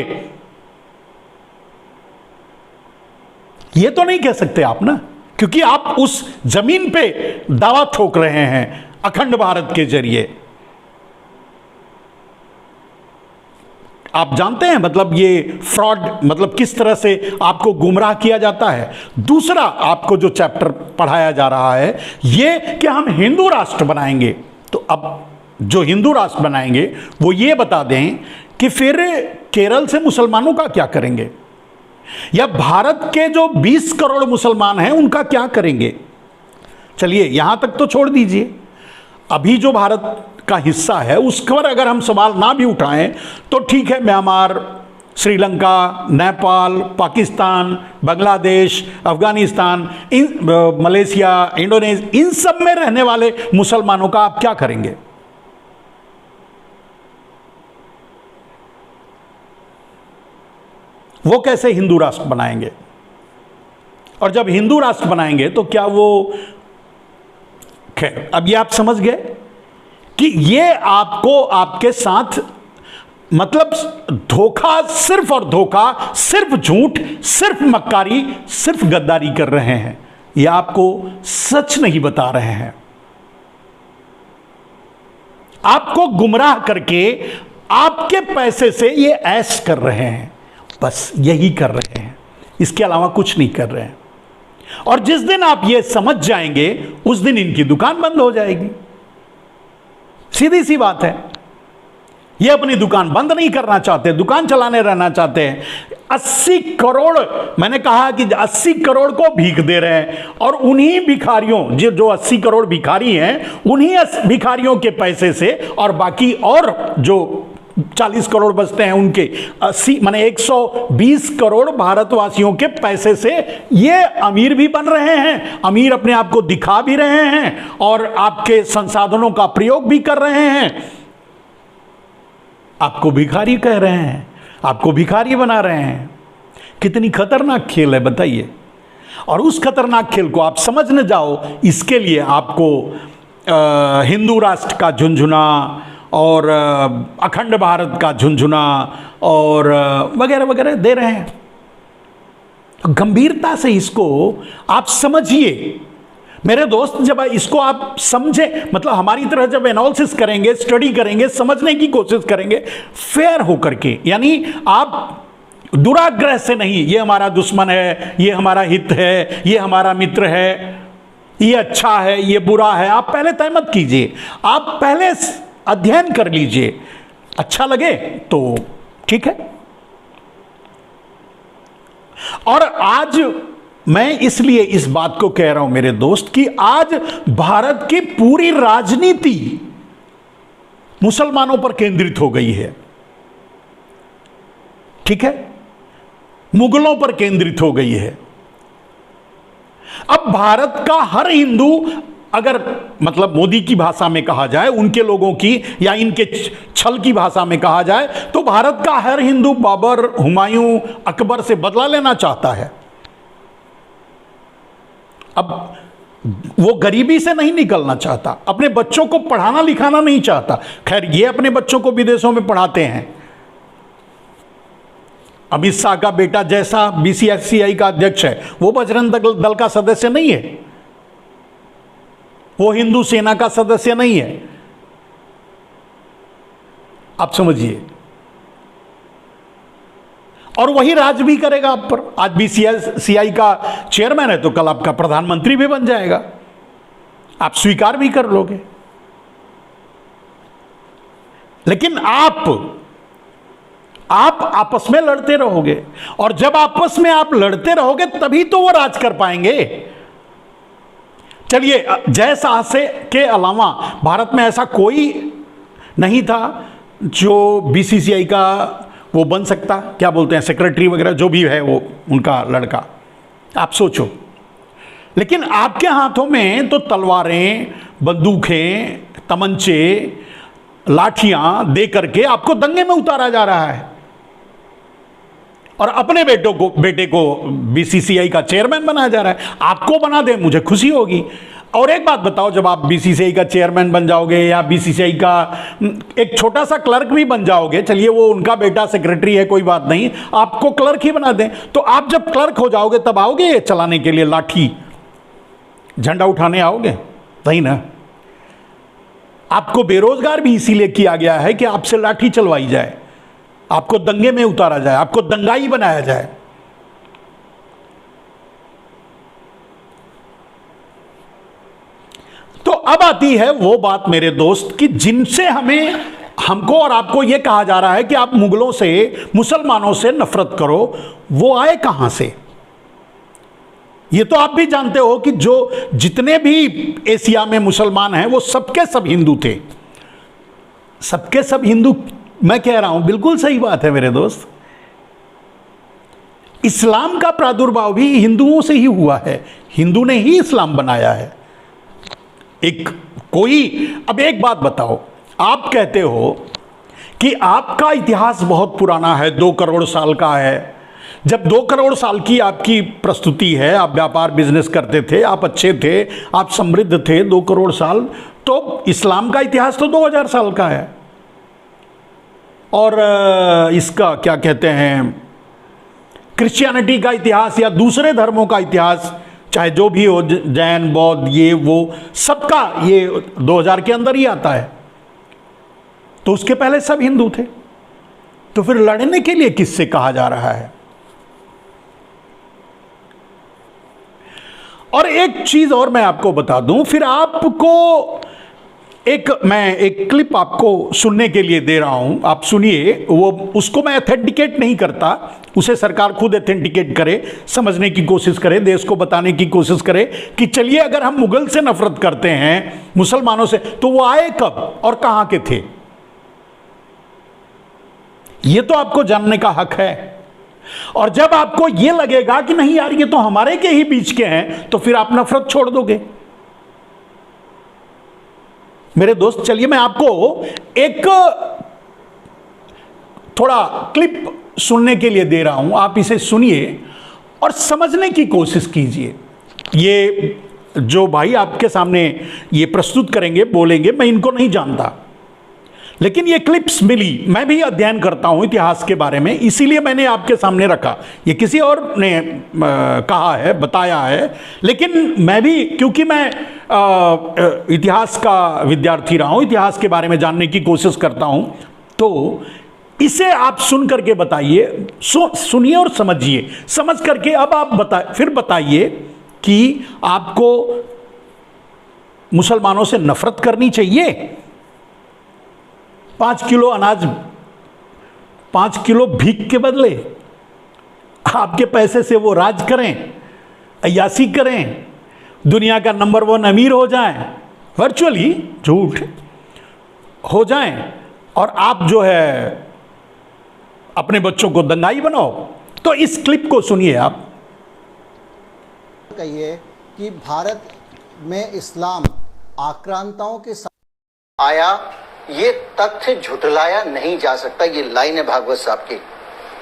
ये तो नहीं कह सकते आप ना, क्योंकि आप उस जमीन पे दावा ठोक रहे हैं अखंड भारत के जरिए। आप जानते हैं मतलब ये फ्रॉड मतलब किस तरह से आपको गुमराह किया जाता है। दूसरा आपको जो चैप्टर पढ़ाया जा रहा है ये कि हम हिंदू राष्ट्र बनाएंगे, तो अब जो हिंदू राष्ट्र बनाएंगे वो ये बता दें कि फिर केरल से मुसलमानों का क्या करेंगे, या भारत के जो 20 करोड़ मुसलमान हैं उनका क्या करेंगे। चलिए यहां तक तो छोड़ दीजिए, अभी जो भारत का हिस्सा है उस पर अगर हम सवाल ना भी उठाएं तो ठीक है, Myanmar, Sri Lanka, Nepal, Pakistan, Bangladesh, Afghanistan, Malaysia, Indonesia, इन सब में रहने वाले मुसलमानों का आप क्या करेंगे? वो कैसे हिंदू राष्ट्र बनाएंगे? और जब हिंदू राष्ट्र बनाएंगे तो क्या वो, खैर अब ये आप समझ गए कि ये आपको आपके साथ मतलब धोखा, सिर्फ और धोखा, सिर्फ झूठ, सिर्फ मक्कारी, सिर्फ गद्दारी कर रहे हैं। ये आपको सच नहीं बता रहे हैं, आपको गुमराह करके आपके पैसे से ये ऐश कर रहे हैं, बस यही कर रहे हैं, इसके अलावा कुछ नहीं कर रहे हैं। और जिस दिन आप ये समझ जाएंगे उस दिन इनकी दुकान बंद हो जाएगी, सीधी सी बात है। ये अपनी दुकान बंद नहीं करना चाहते, दुकान चलाने रहना चाहते हैं। 80 करोड़, मैंने कहा कि 80 करोड़ को भीख दे रहे हैं, और उन्हीं भिखारियों जो 80 करोड़ भिखारी हैं उन्हीं भिखारियों के पैसे से, और बाकी और जो 40 करोड़ बचते हैं उनके 80 माने 120 करोड़ भारतवासियों के पैसे से ये अमीर भी बन रहे हैं, अमीर अपने आप को दिखा भी रहे हैं और आपके संसाधनों का प्रयोग भी कर रहे हैं। आपको भिखारी कह रहे हैं, आपको भिखारी बना रहे हैं। कितनी खतरनाक खेल है बताइए। और उस खतरनाक खेल को आप समझ न जाओ, इसके लिए आपको हिंदू राष्ट्र का झुंझुना और अखंड भारत का झुंझुना और वगैरह वगैरह दे रहे हैं। तो गंभीरता से इसको आप समझिए मेरे दोस्त। जब इसको आप समझे, मतलब हमारी तरह जब एनालिसिस करेंगे, स्टडी करेंगे, समझने की कोशिश करेंगे फेयर होकर के, यानी आप दुराग्रह से नहीं, ये हमारा दुश्मन है, ये हमारा हित है, ये हमारा मित्र है, ये अच्छा है, ये बुरा है, आप पहले तय मत कीजिए। आप पहले अध्ययन कर लीजिए, अच्छा लगे तो ठीक है। और आज मैं इसलिए इस बात को कह रहा हूं मेरे दोस्त कि आज भारत की पूरी राजनीति मुसलमानों पर केंद्रित हो गई है, ठीक है, मुगलों पर केंद्रित हो गई है। अब भारत का हर हिंदू, अगर मतलब मोदी की भाषा में कहा जाए, उनके लोगों की या इनके छल की भाषा में कहा जाए, तो भारत का हर हिंदू बाबर, हुमायूं, अकबर से बदला लेना चाहता है। अब वो गरीबी से नहीं निकलना चाहता, अपने बच्चों को पढ़ाना लिखाना नहीं चाहता। खैर ये अपने बच्चों को विदेशों में पढ़ाते हैं। अमित शाह का बेटा जैसा बीसीसीआई का अध्यक्ष है, वो बजरंग दल का सदस्य नहीं है, वो हिंदू सेना का सदस्य नहीं है। आप समझिए। और वही राज भी करेगा आप पर। आज बीसीसीआई का चेयरमैन है तो कल आपका प्रधानमंत्री भी बन जाएगा, आप स्वीकार भी कर लोगे। लेकिन आप आपस में लड़ते रहोगे, और जब आपस में आप लड़ते रहोगे तभी तो वो राज कर पाएंगे। चलिए, जय शाह से के अलावा भारत में ऐसा कोई नहीं था जो बीसीसीआई का वो बन सकता, क्या बोलते हैं, सेक्रेटरी वगैरह जो भी है वो उनका लड़का, आप सोचो। लेकिन आपके हाथों में तो तलवारें, बंदूकें, तमंचे, लाठियां दे करके आपको दंगे में उतारा जा रहा है, और अपने बेटे को बीसीसीआई का चेयरमैन बनाया जा रहा है। आपको बना दे, मुझे खुशी होगी। और एक बात बताओ, जब आप बीसीसीआई का चेयरमैन बन जाओगे या बीसीसीआई का एक छोटा सा क्लर्क भी बन जाओगे, चलिए वो उनका बेटा सेक्रेटरी है, कोई बात नहीं, आपको क्लर्क ही बना दें, तो आप जब क्लर्क हो जाओगे तब आओगे चलाने के लिए लाठी, झंडा उठाने आओगे? नहीं ना। आपको बेरोजगार भी इसीलिए किया गया है कि आपसे लाठी चलवाई जाए, आपको दंगे में उतारा जाए, आपको दंगाई बनाया जाए। तो अब आती है वो बात मेरे दोस्त कि जिनसे हमको और आपको यह कहा जा रहा है कि आप मुगलों से, मुसलमानों से नफरत करो, वो आए कहां से? ये तो आप भी जानते हो कि जो जितने भी एशिया में मुसलमान हैं वो सबके सब हिंदू थे, सबके सब हिंदू। मैं कह रहा हूं बिल्कुल सही बात है मेरे दोस्त। इस्लाम का प्रादुर्भाव भी हिंदुओं से ही हुआ है, हिंदू ने ही इस्लाम बनाया है। अब एक बात बताओ, आप कहते हो कि आपका इतिहास बहुत पुराना है, 2 करोड़ साल का है। जब 2 करोड़ साल की आपकी प्रस्तुति है, आप व्यापार बिजनेस करते थे, आप अच्छे थे, आप समृद्ध थे 2 करोड़ साल, तो इस्लाम का इतिहास तो 2000 साल का है। और इसका क्या कहते हैं, क्रिश्चियनिटी का इतिहास या दूसरे धर्मों का इतिहास, चाहे जो भी हो, जैन, बौद्ध, ये वो, सबका ये 2000 के अंदर ही आता है। तो उसके पहले सब हिंदू थे, तो फिर लड़ने के लिए किससे कहा जा रहा है? और एक चीज और मैं आपको बता दूं, फिर आपको मैं एक क्लिप आपको सुनने के लिए दे रहा हूं, आप सुनिए। वो उसको मैं ऑथेंटिकेट नहीं करता, उसे सरकार खुद ऑथेंटिकेट करे, समझने की कोशिश करे, देश को बताने की कोशिश करे कि चलिए अगर हम मुगल से नफरत करते हैं, मुसलमानों से, तो वो आए कब और कहां के थे? ये तो आपको जानने का हक है। और जब आपको ये लगेगा कि नहीं यार ये तो हमारे के ही बीच के हैं, तो फिर आप नफरत छोड़ दोगे। मेरे दोस्त, चलिए मैं आपको एक थोड़ा क्लिप सुनने के लिए दे रहा हूं, आप इसे सुनिए और समझने की कोशिश कीजिए। ये जो भाई आपके सामने ये प्रस्तुत करेंगे, बोलेंगे, मैं इनको नहीं जानता, लेकिन ये क्लिप्स मिली। मैं भी अध्ययन करता हूं इतिहास के बारे में, इसीलिए मैंने आपके सामने रखा। ये किसी और ने कहा है, बताया है, लेकिन मैं भी, क्योंकि मैं इतिहास का विद्यार्थी रहा हूं, इतिहास के बारे में जानने की कोशिश करता हूं, तो इसे आप सुन करके बताइए, सुनिए और समझिए। समझ करके अब आप फिर बताइए कि आपको मुसलमानों से नफरत करनी चाहिए? 5 किलो अनाज, 5 किलो भीख के बदले आपके पैसे से वो राज करें, अय्यासी करें, दुनिया का नंबर 1 अमीर हो जाएं, वर्चुअली, झूठ हो जाएं, और आप जो है अपने बच्चों को दंगाई बनाओ। तो इस क्लिप को सुनिए आप। कहिए कि भारत में इस्लाम आक्रांताओं के साथ आया, ये तथ्य झुटलाया नहीं जा सकता। ये लाइन है भागवत साहब की।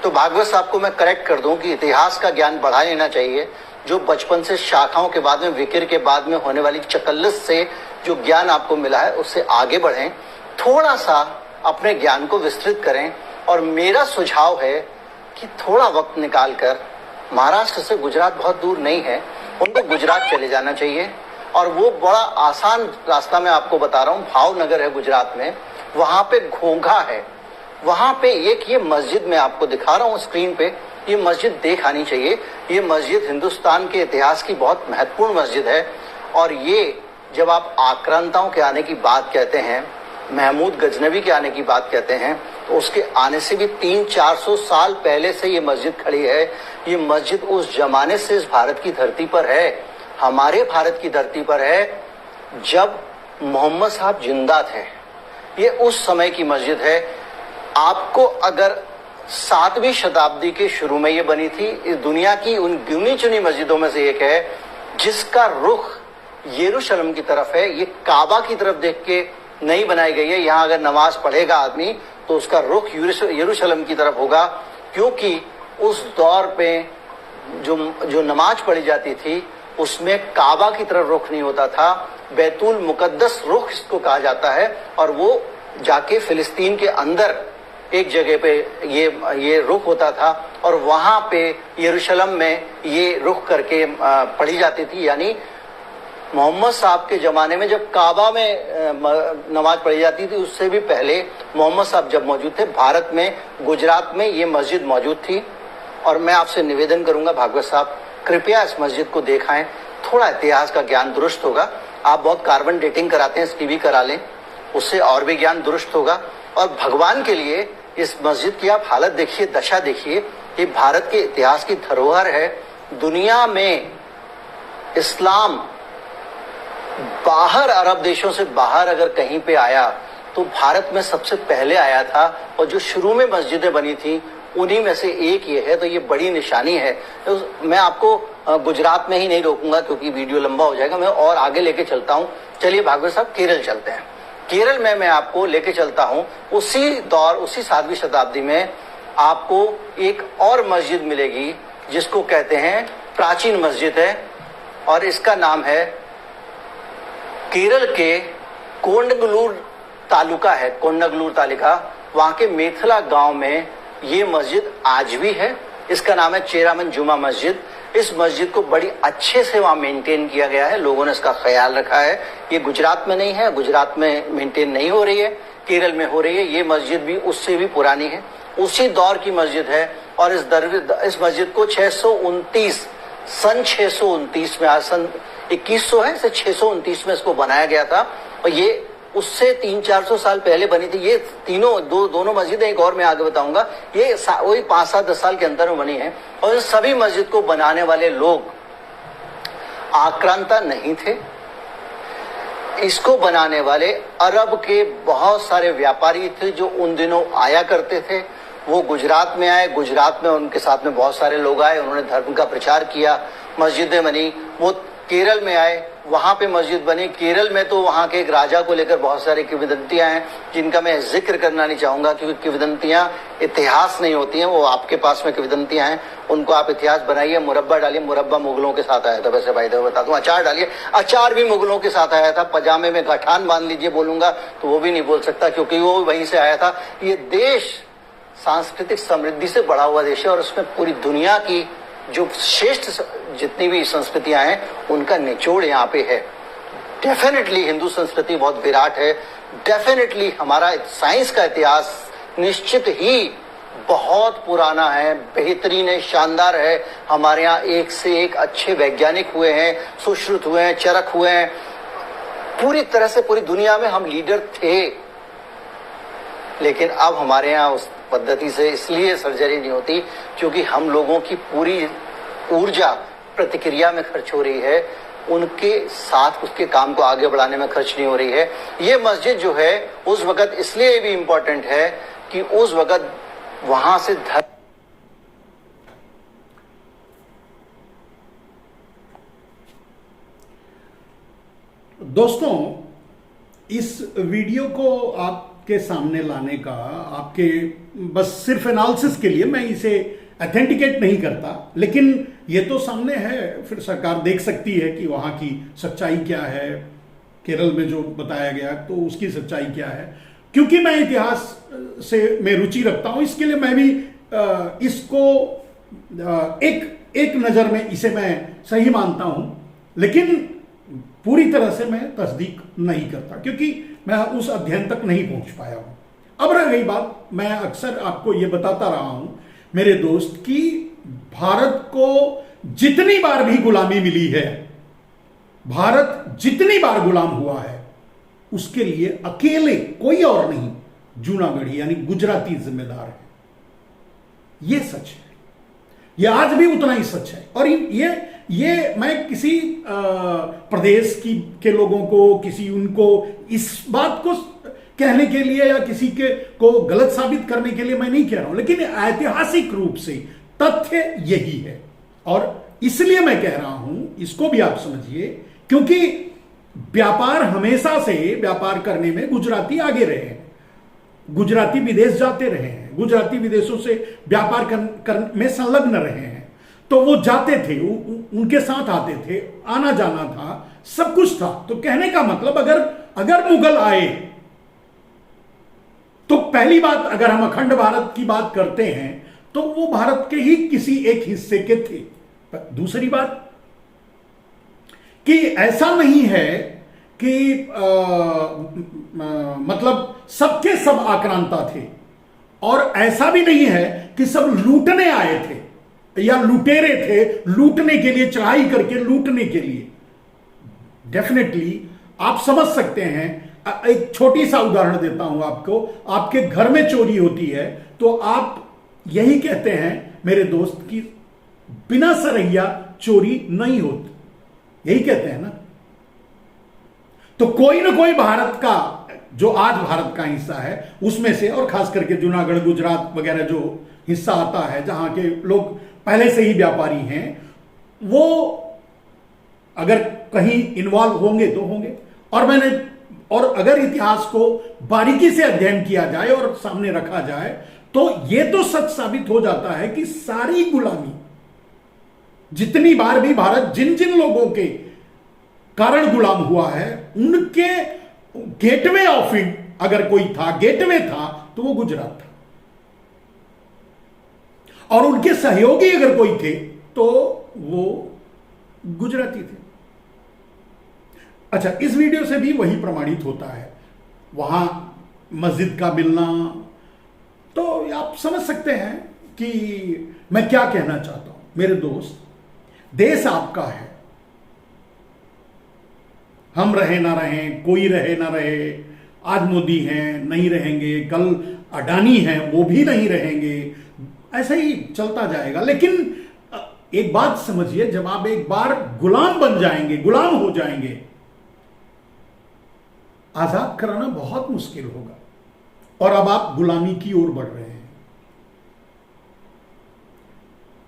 तो भागवत साहब को मैं करेक्ट कर दूं कि इतिहास का ज्ञान बढ़ा लेना चाहिए। जो बचपन से शाखाओं के बाद में, विकिर के बाद में होने वाली चकल्लस से जो ज्ञान आपको मिला है उससे आगे बढ़ें, थोड़ा सा अपने ज्ञान को विस्तृत करें। और मेरा सुझाव है कि थोड़ा वक्त निकालकर, महाराष्ट्र से गुजरात बहुत दूर नहीं है, उनको गुजरात चले जाना चाहिए। और वो बड़ा आसान रास्ता मैं आपको बता रहा हूँ, भावनगर है गुजरात में, वहां पे घोंघा है, वहां पे एक ये मस्जिद मैं आपको दिखा रहा हूँ स्क्रीन पे, ये मस्जिद देख आनी चाहिए। ये मस्जिद हिंदुस्तान के इतिहास की बहुत महत्वपूर्ण मस्जिद है। और ये जब आप आक्रांताओं के आने की बात कहते हैं, महमूद गजनवी के आने की बात कहते हैं, तो उसके आने से भी 300-400 साल पहले से ये मस्जिद खड़ी है। ये मस्जिद उस जमाने से इस भारत की धरती पर है, हमारे भारत की धरती पर है, जब मोहम्मद साहब जिंदा थे। ये उस समय की मस्जिद है। आपको अगर 7वीं शताब्दी के शुरू में ये बनी थी, इस दुनिया की उन गिनी चुनी मस्जिदों में से एक है जिसका रुख यरूशलेम की तरफ है। ये काबा की तरफ देख के नहीं बनाई गई है। यहाँ अगर नमाज पढ़ेगा आदमी तो उसका रुख यरूशलेम की तरफ होगा, क्योंकि उस दौर पे जो नमाज पढ़ी जाती थी उसमें काबा की तरफ रुख नहीं होता था, बैतुल मुकद्दस रुख इसको कहा जाता है। और वो जाके फिलिस्तीन के अंदर एक जगह पे ये रुख होता था और वहां पे यरूशलेम में ये रुख करके पढ़ी जाती थी। यानी मोहम्मद साहब के जमाने में जब काबा में नमाज पढ़ी जाती थी, उससे भी पहले मोहम्मद साहब जब मौजूद थे भारत में, गुजरात में ये मस्जिद मौजूद थी। और मैं आपसे निवेदन करूंगा भागवत साहब, कृपया इस मस्जिद को दिखाएं, थोड़ा इतिहास का ज्ञान दुरुस्त होगा। आप बहुत कार्बन डेटिंग कराते हैं, इसकी भी करा लें, उससे और भी ज्ञान दुरुस्त होगा। और भगवान के लिए इस मस्जिद की आप हालत देखिए, दशा देखिए। ये भारत के इतिहास की धरोहर है। दुनिया में इस्लाम बाहर, अरब देशों से बाहर अगर कहीं पे आया तो भारत में सबसे पहले आया था। और जो शुरू में मस्जिदें बनी थी उन्हीं में से एक ये है, तो ये बड़ी निशानी है। तो मैं आपको गुजरात में ही नहीं रोकूंगा क्योंकि वीडियो लंबा हो जाएगा, मैं और आगे लेके चलता हूँ। चलिए भागवत साहब, केरल चलते हैं। केरल में मैं आपको लेके चलता हूँ। उसी दौर, उसी 7वीं शताब्दी में आपको एक और मस्जिद मिलेगी जिसको कहते हैं प्राचीन मस्जिद है, और इसका नाम है, केरल के कोंडगलूर तालुका है, कोंडगलूर तालुका, वहां के मेथला गांव में ये मस्जिद आज भी है। इसका नाम है चेरामन जुमा मस्जिद। इस मस्जिद को बड़ी अच्छे से वहां मेंटेन किया गया है, लोगों ने इसका ख्याल रखा है। ये गुजरात में नहीं है, गुजरात में मेंटेन नहीं हो रही है, केरल में हो रही है। ये मस्जिद भी उससे भी पुरानी है, उसी दौर की मस्जिद है। और इस मस्जिद को 629 सन 629 में, आज सन 2100 है, इसे 629 में इसको बनाया गया था। और ये उससे 300-400 साल पहले बनी थी। ये दोनों मस्जिदें, एक और मैं आगे बताऊंगा, ये वही 5-7-10 साल के अंदर में बनी है। और इस सभी मस्जिद को बनाने वाले लोग आक्रांता नहीं थे। इसको बनाने वाले अरब के बहुत सारे व्यापारी थे जो उन दिनों आया करते थे। वो गुजरात में आए, गुजरात में उनके साथ में बहुत सारे लोग आए, उन्होंने धर्म का प्रचार किया, मस्जिदें बनी। वो केरल में आए, वहां पे मस्जिद बनी। केरल में तो वहां के एक राजा को लेकर बहुत सारी किंवदंतियां हैं जिनका मैं जिक्र करना नहीं चाहूंगा, क्योंकि किंवदंतियां इतिहास नहीं होती हैं, वो आपके पास में किंवदंतियां हैं, उनको आप इतिहास बनाइए। मुरब्बा डालिए, मुरब्बा मुगलों के साथ आया था, वैसे भाई बता दूं। अचार डालिए, अचार भी मुगलों के साथ आया था। पजामे में गठान बांध लीजिए बोलूंगा तो वो भी नहीं बोल सकता, क्योंकि वो वहीं से आया था। ये देश सांस्कृतिक समृद्धि से बढ़ा हुआ देश है और उसमें पूरी दुनिया की जो श्रेष्ठ जितनी भी संस्कृतियां हैं उनका निचोड़ यहाँ पे है। डेफिनेटली हिंदू संस्कृति बहुत विराट है। डेफिनेटली हमारा साइंस का इतिहास निश्चित ही बहुत पुराना है, बेहतरीन है, शानदार है। हमारे यहाँ एक से एक अच्छे वैज्ञानिक हुए हैं, सुश्रुत हुए हैं, चरक हुए हैं। पूरी तरह से पूरी दुनिया में हम लीडर थे, लेकिन अब हमारे यहाँ उस पद्धति से इसलिए सर्जरी नहीं होती क्योंकि हम लोगों की पूरी ऊर्जा प्रतिक्रिया में खर्च हो रही है, उनके साथ उसके काम को आगे बढ़ाने में खर्च नहीं हो रही है। ये मस्जिद जो है उस वक्त इसलिए भी इम्पोर्टेंट है कि उस वक्त वहां से दोस्तों, इस वीडियो को आपके सामने लाने का, आपके बस सिर्फ एनालिसिस के लिए, मैं इसे ऑथेंटिकेट नहीं करता, लेकिन ये तो सामने है, फिर सरकार देख सकती है कि वहाँ की सच्चाई क्या है, केरल में जो बताया गया तो उसकी सच्चाई क्या है। क्योंकि मैं इतिहास से में रुचि रखता हूँ, इसके लिए मैं भी इसको एक नज़र में इसे मैं सही मानता हूँ, लेकिन पूरी तरह से मैं तस्दीक नहीं करता क्योंकि मैं उस अध्ययन तक नहीं पहुंच पाया हूं। अब रह गई बात, मैं अक्सर आपको यह बताता रहा हूं मेरे दोस्त कि भारत को जितनी बार भी गुलामी मिली है, भारत जितनी बार गुलाम हुआ है, उसके लिए अकेले कोई और नहीं, जूनागढ़ी यानी गुजराती जिम्मेदार है। यह सच है, यह आज भी उतना ही सच है। और ये मैं किसी प्रदेश के लोगों को, किसी उनको इस बात को कहने के लिए या किसी को गलत साबित करने के लिए मैं नहीं कह रहा हूं, लेकिन ऐतिहासिक रूप से तथ्य यही है। और इसलिए मैं कह रहा हूं, इसको भी आप समझिए, क्योंकि व्यापार हमेशा से व्यापार करने में गुजराती आगे रहे हैं, गुजराती विदेश जाते रहे हैं, गुजराती विदेशों से व्यापार में संलग्न रहे हैं। तो वो जाते थे, उनके साथ आते थे, आना जाना था, सब कुछ था। तो कहने का मतलब अगर मुगल आए तो पहली बात, अगर हम अखंड भारत की बात करते हैं तो वो भारत के ही किसी एक हिस्से के थे। दूसरी बात कि ऐसा नहीं है कि मतलब सबके सब आक्रांता थे, और ऐसा भी नहीं है कि सब लूटने आए थे या लुटेरे थे, लूटने के लिए, चढ़ाई करके लूटने के लिए। डेफिनेटली आप समझ सकते हैं। एक छोटी सा उदाहरण देता हूं आपको। आपके घर में चोरी होती है तो आप यही कहते हैं मेरे दोस्त की बिना सरैया चोरी नहीं होती, यही कहते हैं ना। तो कोई ना कोई भारत का, जो आज भारत का हिस्सा है उसमें से, और खास करके जूनागढ़, गुजरात वगैरह जो हिस्सा आता है जहां के लोग पहले से ही व्यापारी हैं, वो अगर कहीं इन्वॉल्व होंगे तो होंगे। और अगर इतिहास को बारीकी से अध्ययन किया जाए और सामने रखा जाए तो यह तो सच साबित हो जाता है कि सारी गुलामी, जितनी बार भी भारत जिन जिन लोगों के कारण गुलाम हुआ है, उनके गेटवे ऑफ अगर कोई था, गेटवे था, तो वो गुजरात था। और उनके सहयोगी अगर कोई थे तो वो गुजराती थे। अच्छा, इस वीडियो से भी वही प्रमाणित होता है। वहां मस्जिद का मिलना, तो आप समझ सकते हैं कि मैं क्या कहना चाहता हूं। मेरे दोस्त, देश आपका है, हम रहे ना रहें, कोई रहे ना रहे, आज मोदी हैं, नहीं रहेंगे, कल अडानी हैं, वो भी नहीं रहेंगे, ऐसा ही चलता जाएगा। लेकिन एक बात समझिए, जब आप एक बार गुलाम बन जाएंगे, गुलाम हो जाएंगे, आजाद कराना बहुत मुश्किल होगा। और अब आप गुलामी की ओर बढ़ रहे हैं।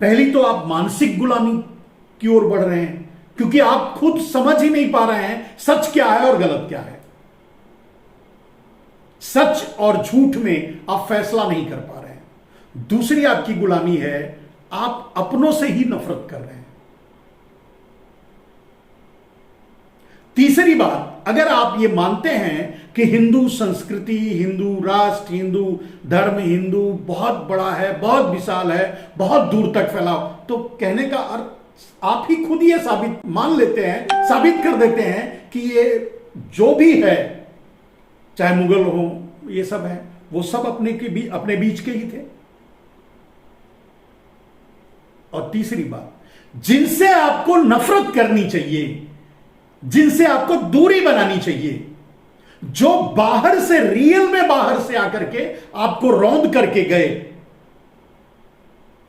पहली तो आप मानसिक गुलामी की ओर बढ़ रहे हैं, क्योंकि आप खुद समझ ही नहीं पा रहे हैं सच क्या है और गलत क्या है। सच और झूठ में आप फैसला नहीं कर पा रहे हैं। दूसरी आपकी गुलामी है, आप अपनों से ही नफरत कर रहे हैं। तीसरी बात, अगर आप ये मानते हैं कि हिंदू संस्कृति, हिंदू राष्ट्र, हिंदू धर्म, हिंदू बहुत बड़ा है, बहुत विशाल है, बहुत दूर तक फैला, तो कहने का अर्थ आप ही खुद ये मान लेते हैं, साबित कर देते हैं कि ये जो भी है, चाहे मुगल हो, ये सब है, वो सब अपने बीच के ही थे। और तीसरी बात, जिनसे आपको नफरत करनी चाहिए, जिनसे आपको दूरी बनानी चाहिए, जो बाहर से, रियल में बाहर से आकर के आपको रौंद करके गए,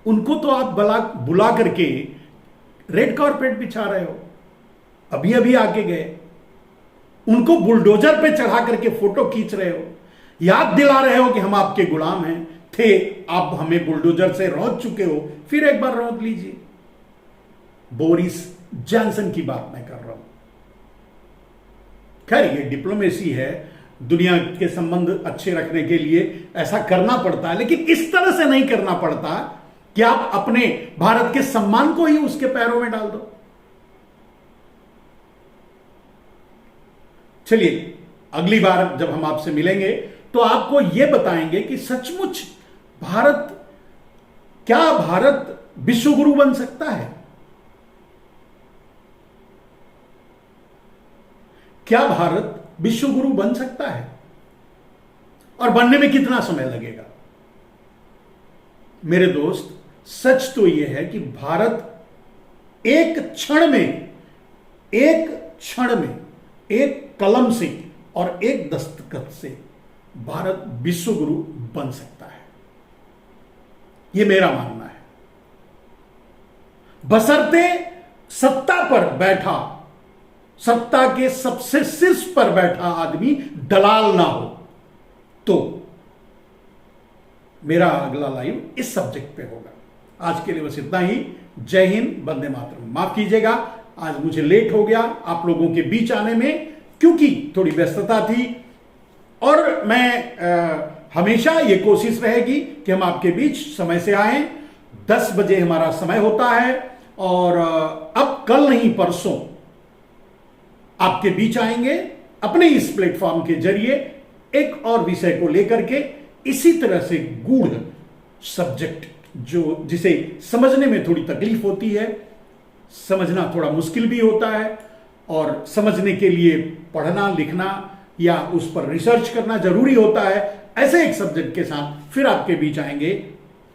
उनको तो आप बुला करके रेड कारपेट बिछा रहे हो। अभी अभी आके गए, उनको बुलडोजर पे चढ़ा करके फोटो खींच रहे हो, याद दिला रहे हो कि हम आपके गुलाम हैं, थे, आप हमें बुलडोजर से रौंद चुके हो, फिर एक बार रौंद लीजिए। बोरिस जॉनसन की बात मैं कर रहा हूं। खैर, ये डिप्लोमेसी है, दुनिया के संबंध अच्छे रखने के लिए ऐसा करना पड़ता है, लेकिन इस तरह से नहीं करना पड़ता कि आप अपने भारत के सम्मान को ही उसके पैरों में डाल दो। चलिए, अगली बार जब हम आपसे मिलेंगे तो आपको यह बताएंगे कि सचमुच भारत विश्वगुरु बन सकता है? क्या भारत विश्वगुरु बन सकता है? और बनने में कितना समय लगेगा? मेरे दोस्त, सच तो यह है कि भारत एक क्षण में, एक कलम से और एक दस्तखत से भारत विश्व गुरु बन सकता है। यह मेरा मानना है, बशर्ते सत्ता पर बैठा, सत्ता के सबसे शीर्ष पर बैठा आदमी दलाल ना हो। तो मेरा अगला लाइव इस सब्जेक्ट पे होगा। आज के लिए बस इतना ही। जय हिंद, वंदे मातरम। माफ कीजिएगा, आज मुझे लेट हो गया आप लोगों के बीच आने में, क्योंकि थोड़ी व्यस्तता थी। और मैं हमेशा ये कोशिश रहेगी कि हम आपके बीच समय से आएं। 10 बजे हमारा समय होता है, और अब कल नहीं परसों आपके बीच आएंगे अपने इस प्लेटफॉर्म के जरिए एक और विषय को लेकर के। इसी तरह से गूढ़ सब्जेक्ट जिसे समझने में थोड़ी तकलीफ होती है, समझना थोड़ा मुश्किल भी होता है, और समझने के लिए पढ़ना लिखना या उस पर रिसर्च करना जरूरी होता है। ऐसे एक सब्जेक्ट के साथ फिर आपके बीच आएंगे।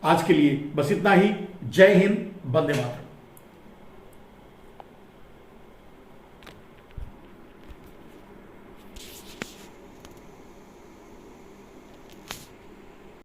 आज के लिए बस इतना ही। जय हिंद, वंदे मातरम।